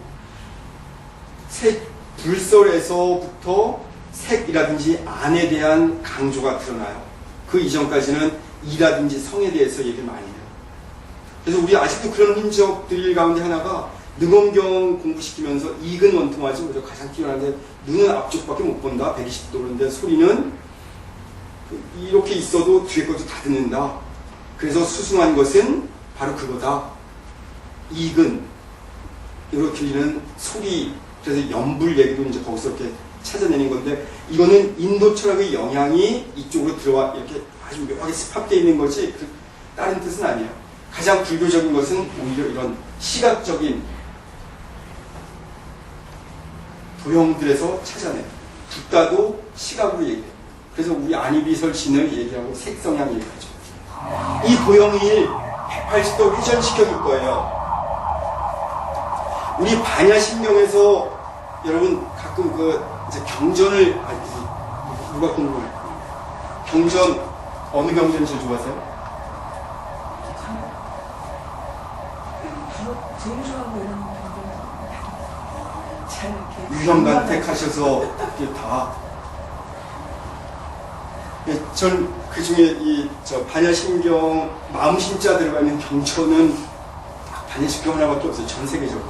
불설에서부터 색이라든지 안에 대한 강조가 드러나요. 그 이전까지는 이라든지 성에 대해서 얘기를 많이 해요. 그래서 우리 아직도 그런 흔적들 가운데 하나가 능엄경 공부시키면서 이근 원통하지, 우리가 가장 뛰어난데 눈은 앞쪽밖에 못 본다. 120도인데 소리는 이렇게 있어도 뒤에 것도 다 듣는다. 그래서 수승한 것은 바로 그거다. 이근, 이렇게 들리는 소리, 그래서 연불 얘기도 이제 거기서 이렇게 찾아내는 건데, 이거는 인도 철학의 영향이 이쪽으로 들어와 이렇게 아주 묘하게 습합되어 있는 것이 다른 뜻은 아니에요. 가장 불교적인 것은 오히려 이런 시각적인 도형들에서 찾아내. 붓다도 시각으로 얘기해요. 그래서 우리 안이비설 신을 얘기하고 색성향 얘기하죠. 이 도형을 180도 회전시켜 줄 거예요. 우리 반야심경에서 여러분 가끔 이제 경전을, 누가 공부해? 경전, 어느 경전 제일 좋아하세요? 유형간 택하셔서 다. 전 그 중에 반야심경, 마음심자 들어가 있는 경전은 반야심경 하나밖에 없어요. 전 세계적으로.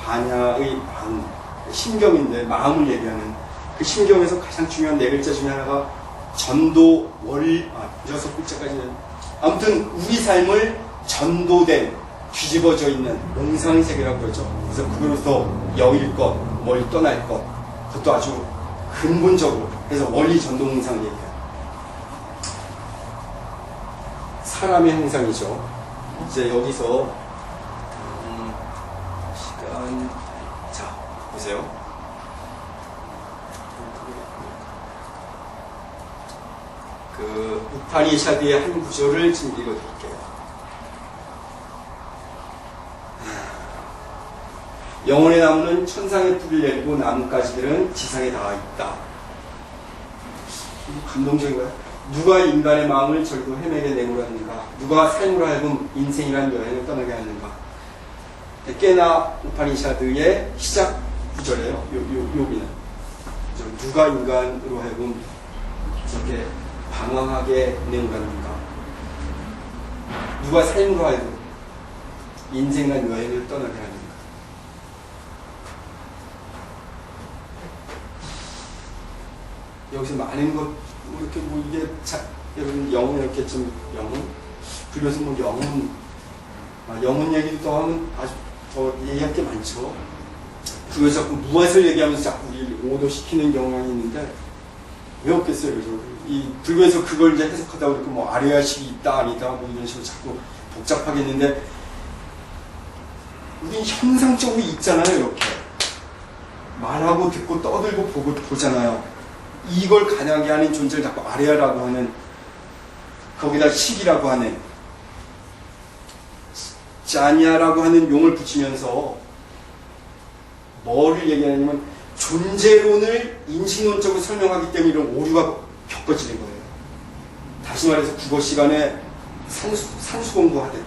반야의 마음, 심경인데 마음을 얘기하는 그 심경에서 가장 중요한 네 글자 중에 하나가 전도, 여섯 글자까지는. 아무튼 우리 삶을 전도된, 뒤집어져 있는 몽상세계라고 그러죠. 그래서 그로부터 여길 것, 뭘 떠날 것, 그것도 아주 근본적으로. 그래서 원리 전도몽상 얘기해요. 사람의 형상이죠. 이제 여기서 자, 보세요. 그 우파니샤드의 한 구절을 지금 읽어드릴게요. 영혼의 나무는 천상의 풀을 내리고 나뭇가지들은 지상에 닿아 있다. 감동적인가요? 누가 인간의 마음을 절도 헤매게 내모려 하는가? 누가 삶으로 하여금 인생이란 여행을 떠나게 하는가? 깨나 우파니샤드의 시작 구절이에요. 여기는 누가 인간으로 하여금 저렇게 방황하게 내모려는가? 누가 삶으로 하여금 인생이란 여행을 떠나게 하는가? 여기서 많은 것, 뭐 이렇게 뭐 이게 여러분 영혼 이렇게 좀 영혼 불교에서 뭐 영혼 얘기도 더 하면 아주 더 얘기할 게 많죠. 불교에서 자꾸 무엇을 얘기하면서 자꾸 우리를 오도시키는 경향이 있는데 왜 없겠어요. 그래서 이 불교에서 그걸 이제 해석하다 보니까 뭐 아래야식이 있다 아니다 뭐 이런 식으로 자꾸 복잡하게 했는데, 우린 현상적으로 있잖아요. 이렇게 말하고 듣고 떠들고 보잖아요. 이걸 가능하게 하는 존재를 자꾸 아레아라고 하는, 거기다 식이라고 하는, 자냐라고 하는 용을 붙이면서 뭐를 얘기하냐면 존재론을 인식론적으로 설명하기 때문에 이런 오류가 겪어지는 거예요. 다시 말해서 국어 시간에 산수 공부하듯,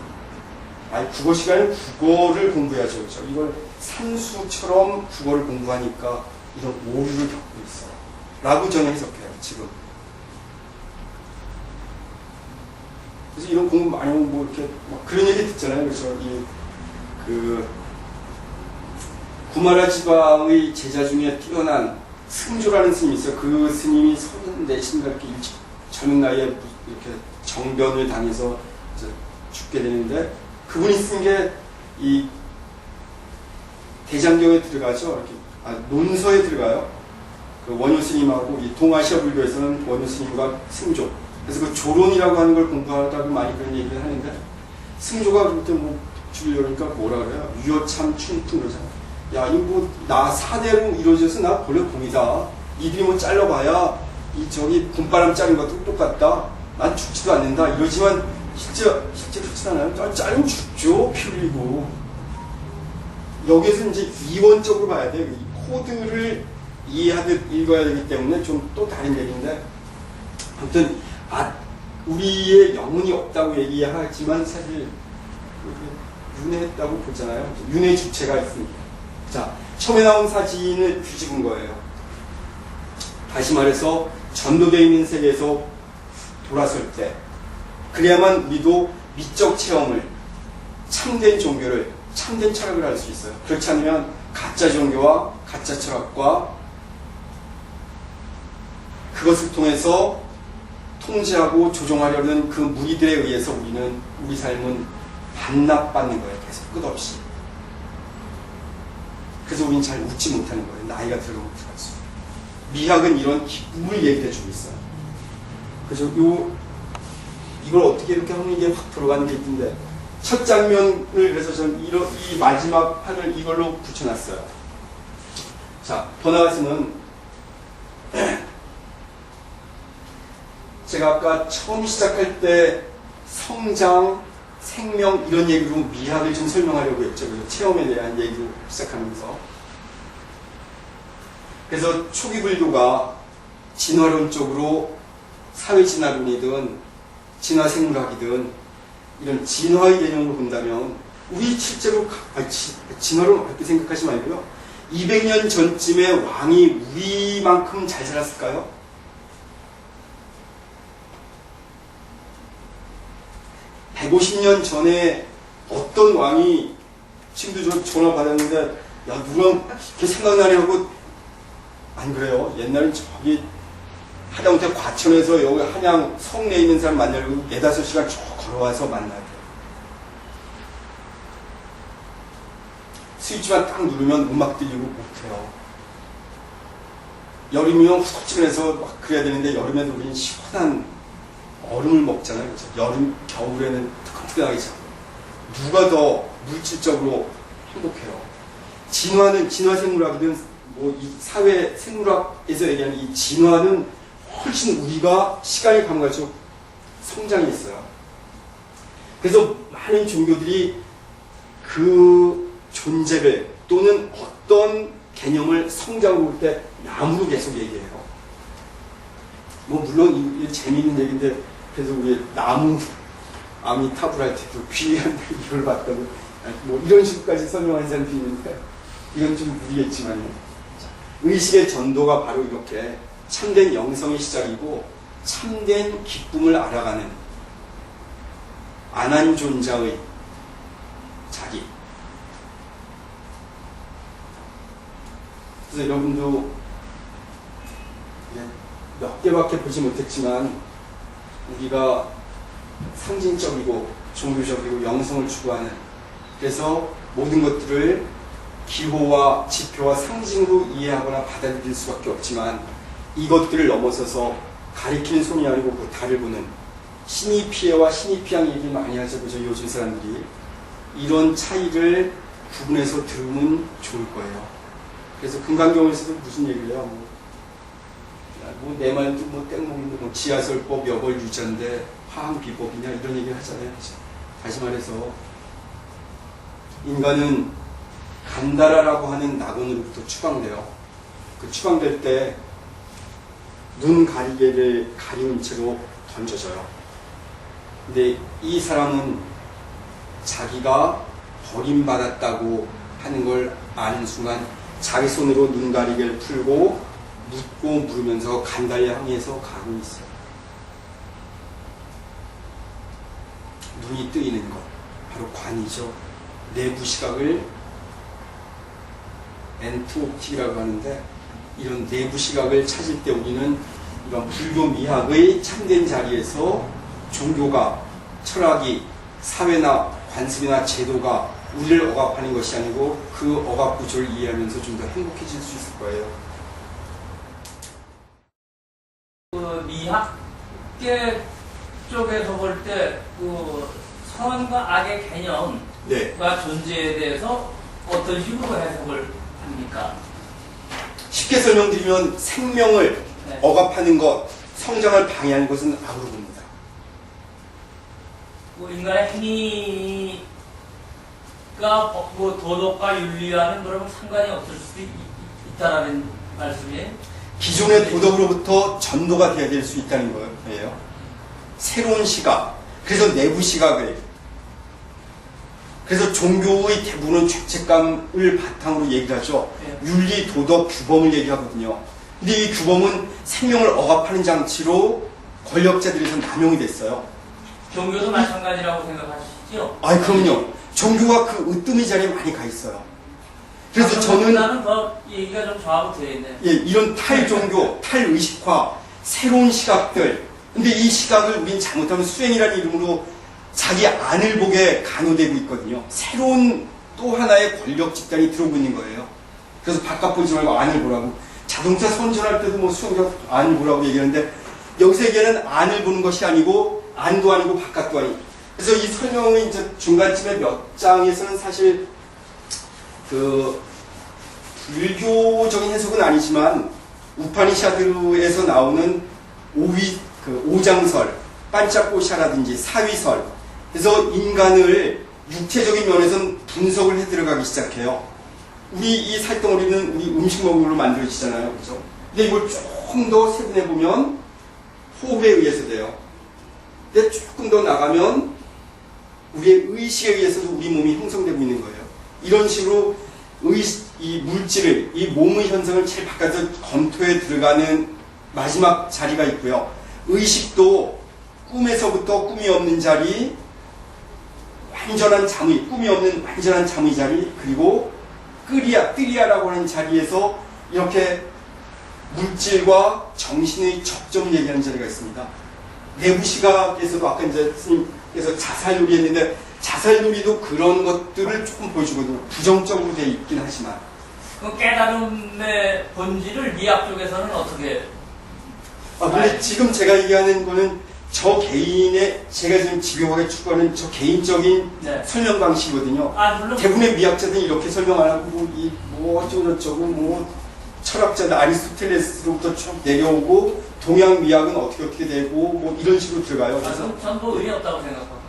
아니 국어 시간에 국어를 공부해야죠. 그렇죠? 이걸 산수처럼 국어를 공부하니까 이런 오류를 겪고 있어 라고 저는 해석해요. 지금. 그래서 이런 공부 많이 하면 뭐 이렇게 막 그런 얘기 듣잖아요. 그래서 구마라 지방의 제자 중에 뛰어난 승조라는 스님이 있어요. 그 스님이 34인가 이렇게 일찍 젊은 나이에 이렇게 정변을 당해서 이제 죽게 되는데, 그분이 쓴 게 이 대장경에 들어가죠. 이렇게 논서에 들어가요. 그 원효 스님하고 이 동아시아 불교에서는 원효 스님과 승조. 그래서 그 조론이라고 하는 걸 공부하다가 많이 그런 얘기를 하는데, 승조가 그때 뭐 줄을 열으니까 뭐라 그래요? 유여참 충퉁 그러잖아. 야, 이거 뭐 나 사대로 이루어져서 나 본래 공이다. 이들이 뭐 잘라봐야 이 저기 봄바람 자른 것도 똑같다. 난 죽지도 않는다. 이러지만 실제 그렇지 않아요. 자르면 죽죠. 피 흘리고. 여기에서 이제 이원적으로 봐야 돼요. 이 코드를 이해하듯 읽어야 되기 때문에 좀 또 다른 얘기인데, 아무튼 우리의 영혼이 없다고 얘기하지만 사실 윤회했다고 보잖아요. 윤회 주체가 있습니다. 자, 처음에 나온 사진을 뒤집은 거예요. 다시 말해서 전도되어 있는 세계에서 돌아설 때, 그래야만 우리도 미적 체험을, 참된 종교를, 참된 철학을 할 수 있어요. 그렇지 않으면 가짜 종교와 가짜 철학과 그것을 통해서 통제하고 조종하려는 그 무리들에 의해서 우리 삶은 반납받는 거예요. 계속 끝없이. 그래서 우리는 잘 웃지 못하는 거예요. 나이가 들어가면 들어갈수록. 미학은 이런 기쁨을 얘기해주고 있어요. 그래서 이걸 어떻게 이렇게 하면 이게 확 들어가는 게 있던데, 첫 장면을 그래서 저는 이 마지막 판을 이걸로 붙여놨어요. 자, 더 나아가서는 제가 아까 처음 시작할 때 성장, 생명 이런 얘기로 미학을 좀 설명하려고 했죠. 그래서 체험에 대한 얘기로 시작하면서. 그래서 초기 불교가 진화론적으로 사회진화론이든 진화생물학이든 이런 진화의 개념으로 본다면, 우리 실제로 진화론 그렇게 생각하지 말고요. 200년 전쯤에 왕이 우리만큼 잘 살았을까요? 150년 전에 어떤 왕이, 지금도 전화 받았는데, 야, 누구랑 이렇게 생각나네 하고, 안 그래요. 옛날엔 저기 하다못해 과천에서 여기 한양 성내에 있는 사람 만나려고 4-5시간 쭉 걸어와서 만나야 돼요. 스위치만 딱 누르면 음악 들리고 못해요. 여름이면 후덥지근해서 막 그래야 되는데, 여름에도 우리는 시원한 얼음을 먹잖아요. 그렇죠? 겨울에는 뜨끈뜨끈하게 자고. 누가 더 물질적으로 행복해요? 진화생물학이든 이 사회 생물학에서 얘기하는 이 진화는 훨씬 우리가 시간이 가면 갈수록 성장이 있어요. 그래서 많은 종교들이 그 존재를 또는 어떤 개념을 성장으로 볼 때 나무로 계속 얘기해요. 물론 이 재미있는 얘기인데, 그래서 우리 나무 아미타불할 때도 귀한 이걸 봤다고 이런 식으로까지 설명하는 사람이 있는데, 이건 좀 무리겠지만요. 의식의 전도가 바로 이렇게 참된 영성의 시작이고 참된 기쁨을 알아가는 안한존자의 자기. 그래서 여러분도 몇 개밖에 보지 못했지만, 우리가 상징적이고 종교적이고 영성을 추구하는, 그래서 모든 것들을 기호와 지표와 상징으로 이해하거나 받아들일 수밖에 없지만, 이것들을 넘어서서 가리키는 손이 아니고 그 달을 보는 신이 피해와 신이 피한 얘기를 많이 하죠. 그죠? 요즘 사람들이. 이런 차이를 구분해서 들으면 좋을 거예요. 그래서 금강경에서도 무슨 얘기를 해요? 뭐 내 말도 뭐 땡목인데 뭐 지하설법 여벌 유전데 화학 비법이냐 이런 얘기를 하잖아요. 그죠? 다시 말해서 인간은 간다라라고 하는 낙원으로부터 추방돼요. 그 추방될 때 눈 가리개를 가린 채로 던져져요. 근데 이 사람은 자기가 버림받았다고 하는 걸 아는 순간 자기 손으로 눈 가리개를 풀고 묻고 물으면서 간다를 향해서 가고 있어요. 눈이 뜨이는 것, 바로 관이죠. 내부 시각을 엔트옵틱이라고 하는데 이런 내부 시각을 찾을 때 우리는 이런 불교 미학의 참된 자리에서 종교가, 철학이, 사회나 관습이나 제도가 우리를 억압하는 것이 아니고 그 억압 구조를 이해하면서 좀 더 행복해질 수 있을 거예요. 그 미학계 쪽에서 볼 때 그 선과 악의 개념과 네. 존재에 대해서 어떤 식으로 해석을 합니까? 쉽게 설명드리면 생명을 네. 억압하는 것, 성장을 방해하는 것은 악으로 봅니다. 뭐 인간의 행위가 뭐 도덕과 윤리와는 그러면 상관이 없을 수도 있다라는 말씀이에요? 기존의 도덕으로부터 전도가 되어야 될 수 있다는 거예요. 새로운 시각, 그래서 내부 시각을, 그래서 종교의 대부분은 죄책감을 바탕으로 얘기를 하죠. 네. 윤리, 도덕, 규범을 얘기하거든요. 근데 이 규범은 생명을 억압하는 장치로 권력자들에서 남용이 됐어요. 종교도 마찬가지라고 생각하시죠? 아이, 그럼요. 종교가 그 으뜸의 자리에 많이 가 있어요. 그래서 저는 나는 더 얘기가 좀 저하고 되어 있네. 예, 이런 탈종교, 탈의식화, 새로운 시각들. 근데 이 시각을 우린 잘못하면 수행이라는 이름으로 자기 안을 보게 강요되고 있거든요. 새로운 또 하나의 권력 집단이 들어오고 있는 거예요. 그래서 바깥 보지 말고 안을 보라고. 자동차 선전할 때도 뭐 수행자 안을 보라고 얘기하는데 여기서 얘기하는 안을 보는 것이 아니고 안도 아니고 바깥도 아니고. 그래서 이 설명의 이제 중간쯤에 몇 장에서는 사실 그 불교적인 해석은 아니지만 우파니샤드에서 나오는 오장설, 반짝고샤라든지 사위설, 그래서 인간을 육체적인 면에서는 분석을 해 들어가기 시작해요. 우리 이 살덩어리는 우리 음식 먹으로 만들어지잖아요, 그죠? 근데 이걸 조금 더 세분해 보면 호흡에 의해서 돼요. 근데 조금 더 나가면 우리의 의식에 의해서도 우리 몸이 형성되고 있는 거예요. 이런 식으로 이 물질을, 이 몸의 현상을 제일 바깥에서 검토에 들어가는 마지막 자리가 있고요. 의식도 꿈에서부터 꿈이 없는 자리, 완전한 잠의, 꿈이 없는 완전한 잠의 자리, 그리고 뜨리아라고 하는 자리에서 이렇게 물질과 정신의 접점을 얘기하는 자리가 있습니다. 내부 시각에서도 아까 이제 스님께서 자살놀이 했는데 자살놀이도 그런 것들을 조금 보여주거든요. 부정적으로 돼 있긴 하지만. 그 깨달음의 본질을 미학 쪽에서는 어떻게? 근데 지금 제가 얘기하는 거는 저 개인의, 제가 지금 집요하게 추구하는 저 개인적인 네. 설명 방식이거든요. 물론. 대부분의 미학자들은 이렇게 설명 안 하고, 뭐 어쩌고저쩌고, 뭐, 철학자들, 아리스토텔레스로부터 쭉 내려오고, 동양 미학은 어떻게 되고, 뭐, 이런 식으로 들어가요. 그래서. 전부 의미 없다고 생각합니다.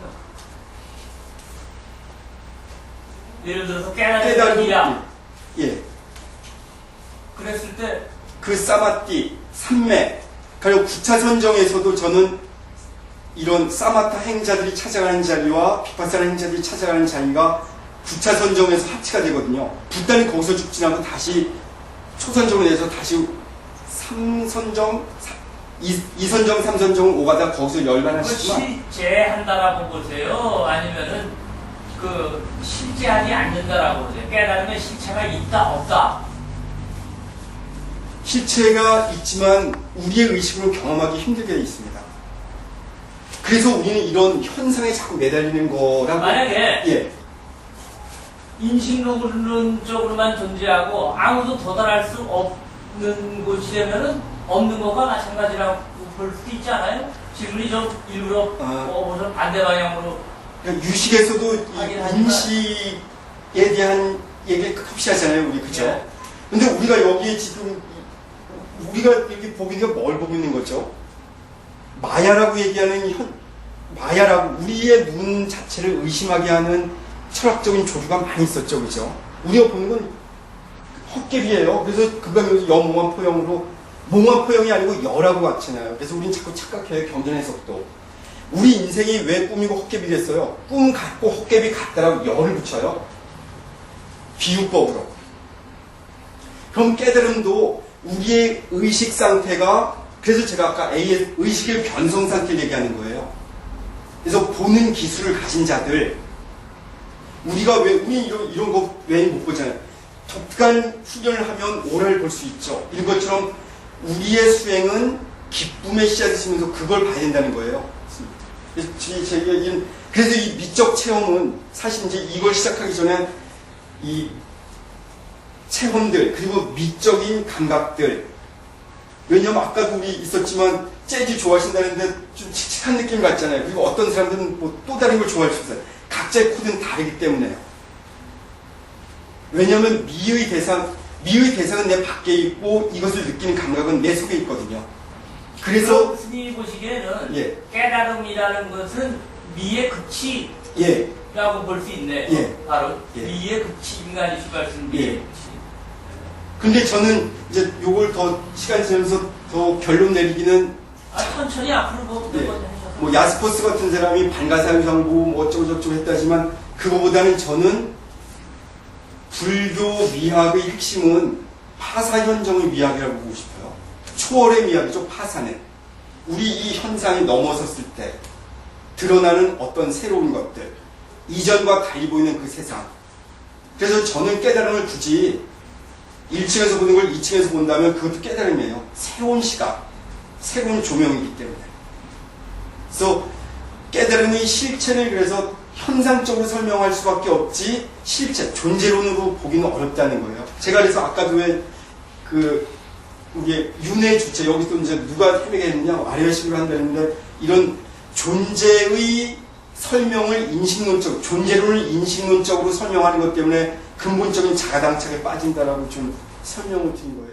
예를 들어서 깨달음의 미학. 예. 그랬을 때, 그 사마띠, 삼매, 그리고 9차 선정에서도 저는 이런 사마타 행자들이 찾아가는 자리와 비파사나 행자들이 찾아가는 자리가 9차 선정에서 합치가 되거든요. 부단히 거기서 죽지 않고 다시 초선정을 내서 다시 3선정, 2선정, 3선정을 오가다 거기서 열반하시지만 실제한다라고 보세요? 아니면은 그 실제하지 않는다라고 보세요? 깨달음의 실체가 있다, 없다? 실체가 있지만 우리의 의식으로 경험하기 힘들게 있습니다. 그래서 우리는 이런 현상에 자꾸 매달리는 거라고. 만약에 예. 인식론적으로만 존재하고 아무도 도달할 수 없는 곳이라면은 없는 것과 마찬가지라고 볼 수도 있지 않아요? 지금이 좀 일부러 무슨 반대 방향으로. 그러니까 유식에서도 이 하긴 하지만. 인식에 대한 얘기를 끝없이 하잖아요, 우리 그죠? 예. 근데 우리가 여기에 지금 우리가 이렇게 보고 있는 게 뭘 보고 있는 거죠? 마야라고 얘기하는 마야라고 우리의 눈 자체를 의심하게 하는 철학적인 조류가 많이 있었죠, 그죠? 우리가 보는 건 헛개비예요. 그래서 금방 여몽환 포형으로 몽환 포형이 아니고 여라고 맞잖아요. 그래서 우리는 자꾸 착각해요, 경전 해석도. 우리 인생이 왜 꿈이고 헛개비 됐어요? 꿈 같고 헛개비 같다라고 열을 붙여요. 비유법으로. 그럼 깨달음도 우리의 의식 상태가, 그래서 제가 아까 A의 의식의 변성 상태를 얘기하는 거예요. 그래서 보는 기술을 가진 자들, 우리가 우리 이런 거 왜 못 보잖아요. 독특한 훈련을 하면 오ral 볼 수 있죠. 이런 것처럼 우리의 수행은 기쁨의 씨앗을 심으면서 그걸 봐야 된다는 거예요. 그래서 이 미적 체험은 사실 이제 이걸 시작하기 전에 이 체험들, 그리고 미적인 감각들. 왜냐면 아까도 우리 있었지만 재즈 좋아하신다는데 좀 칙칙한 느낌 같잖아요. 그리고 어떤 사람들은 뭐 또 다른 걸 좋아할 수 있어요. 각자의 코드는 다르기 때문에요. 왜냐면 미의 대상은 내 밖에 있고 이것을 느끼는 감각은 내 속에 있거든요. 그래서 스님이 보시기에는 예. 깨달음이라는 것은 미의 극치라고 볼 수 있네. 바로 미의 극치, 인간이 추구할 수 있는 미의 극치. 근데 저는 이제 요걸 더 시간이 지나면서 더 결론 내리기는 천천히 앞으로 뭐 야스퍼스 같은 사람이 반가사유상보 뭐 어쩌고저쩌고 했다지만 그거보다는 저는 불교 미학의 핵심은 파사현정의 미학이라고 보고 싶어요. 초월의 미학이죠. 파사는 우리 이 현상이 넘어섰을 때 드러나는 어떤 새로운 것들, 이전과 달리 보이는 그 세상. 그래서 저는 깨달음을 굳이 1층에서 보는 걸 2층에서 본다면 그것도 깨달음이에요. 새로운 시각, 새로운 조명이기 때문에. 그래서 깨달음의 실체를 그래서 현상적으로 설명할 수밖에 없지 실체, 존재론으로 보기는 어렵다는 거예요. 제가 그래서 아까도 우리 윤회 주체, 여기서 이제 누가 해명했느냐, 아래식으로 한다는데 이런 존재의 설명을 존재론을 인식론적으로 설명하는 것 때문에 근본적인 자가당착에 빠진다라고 좀 설명을 드린 거예요.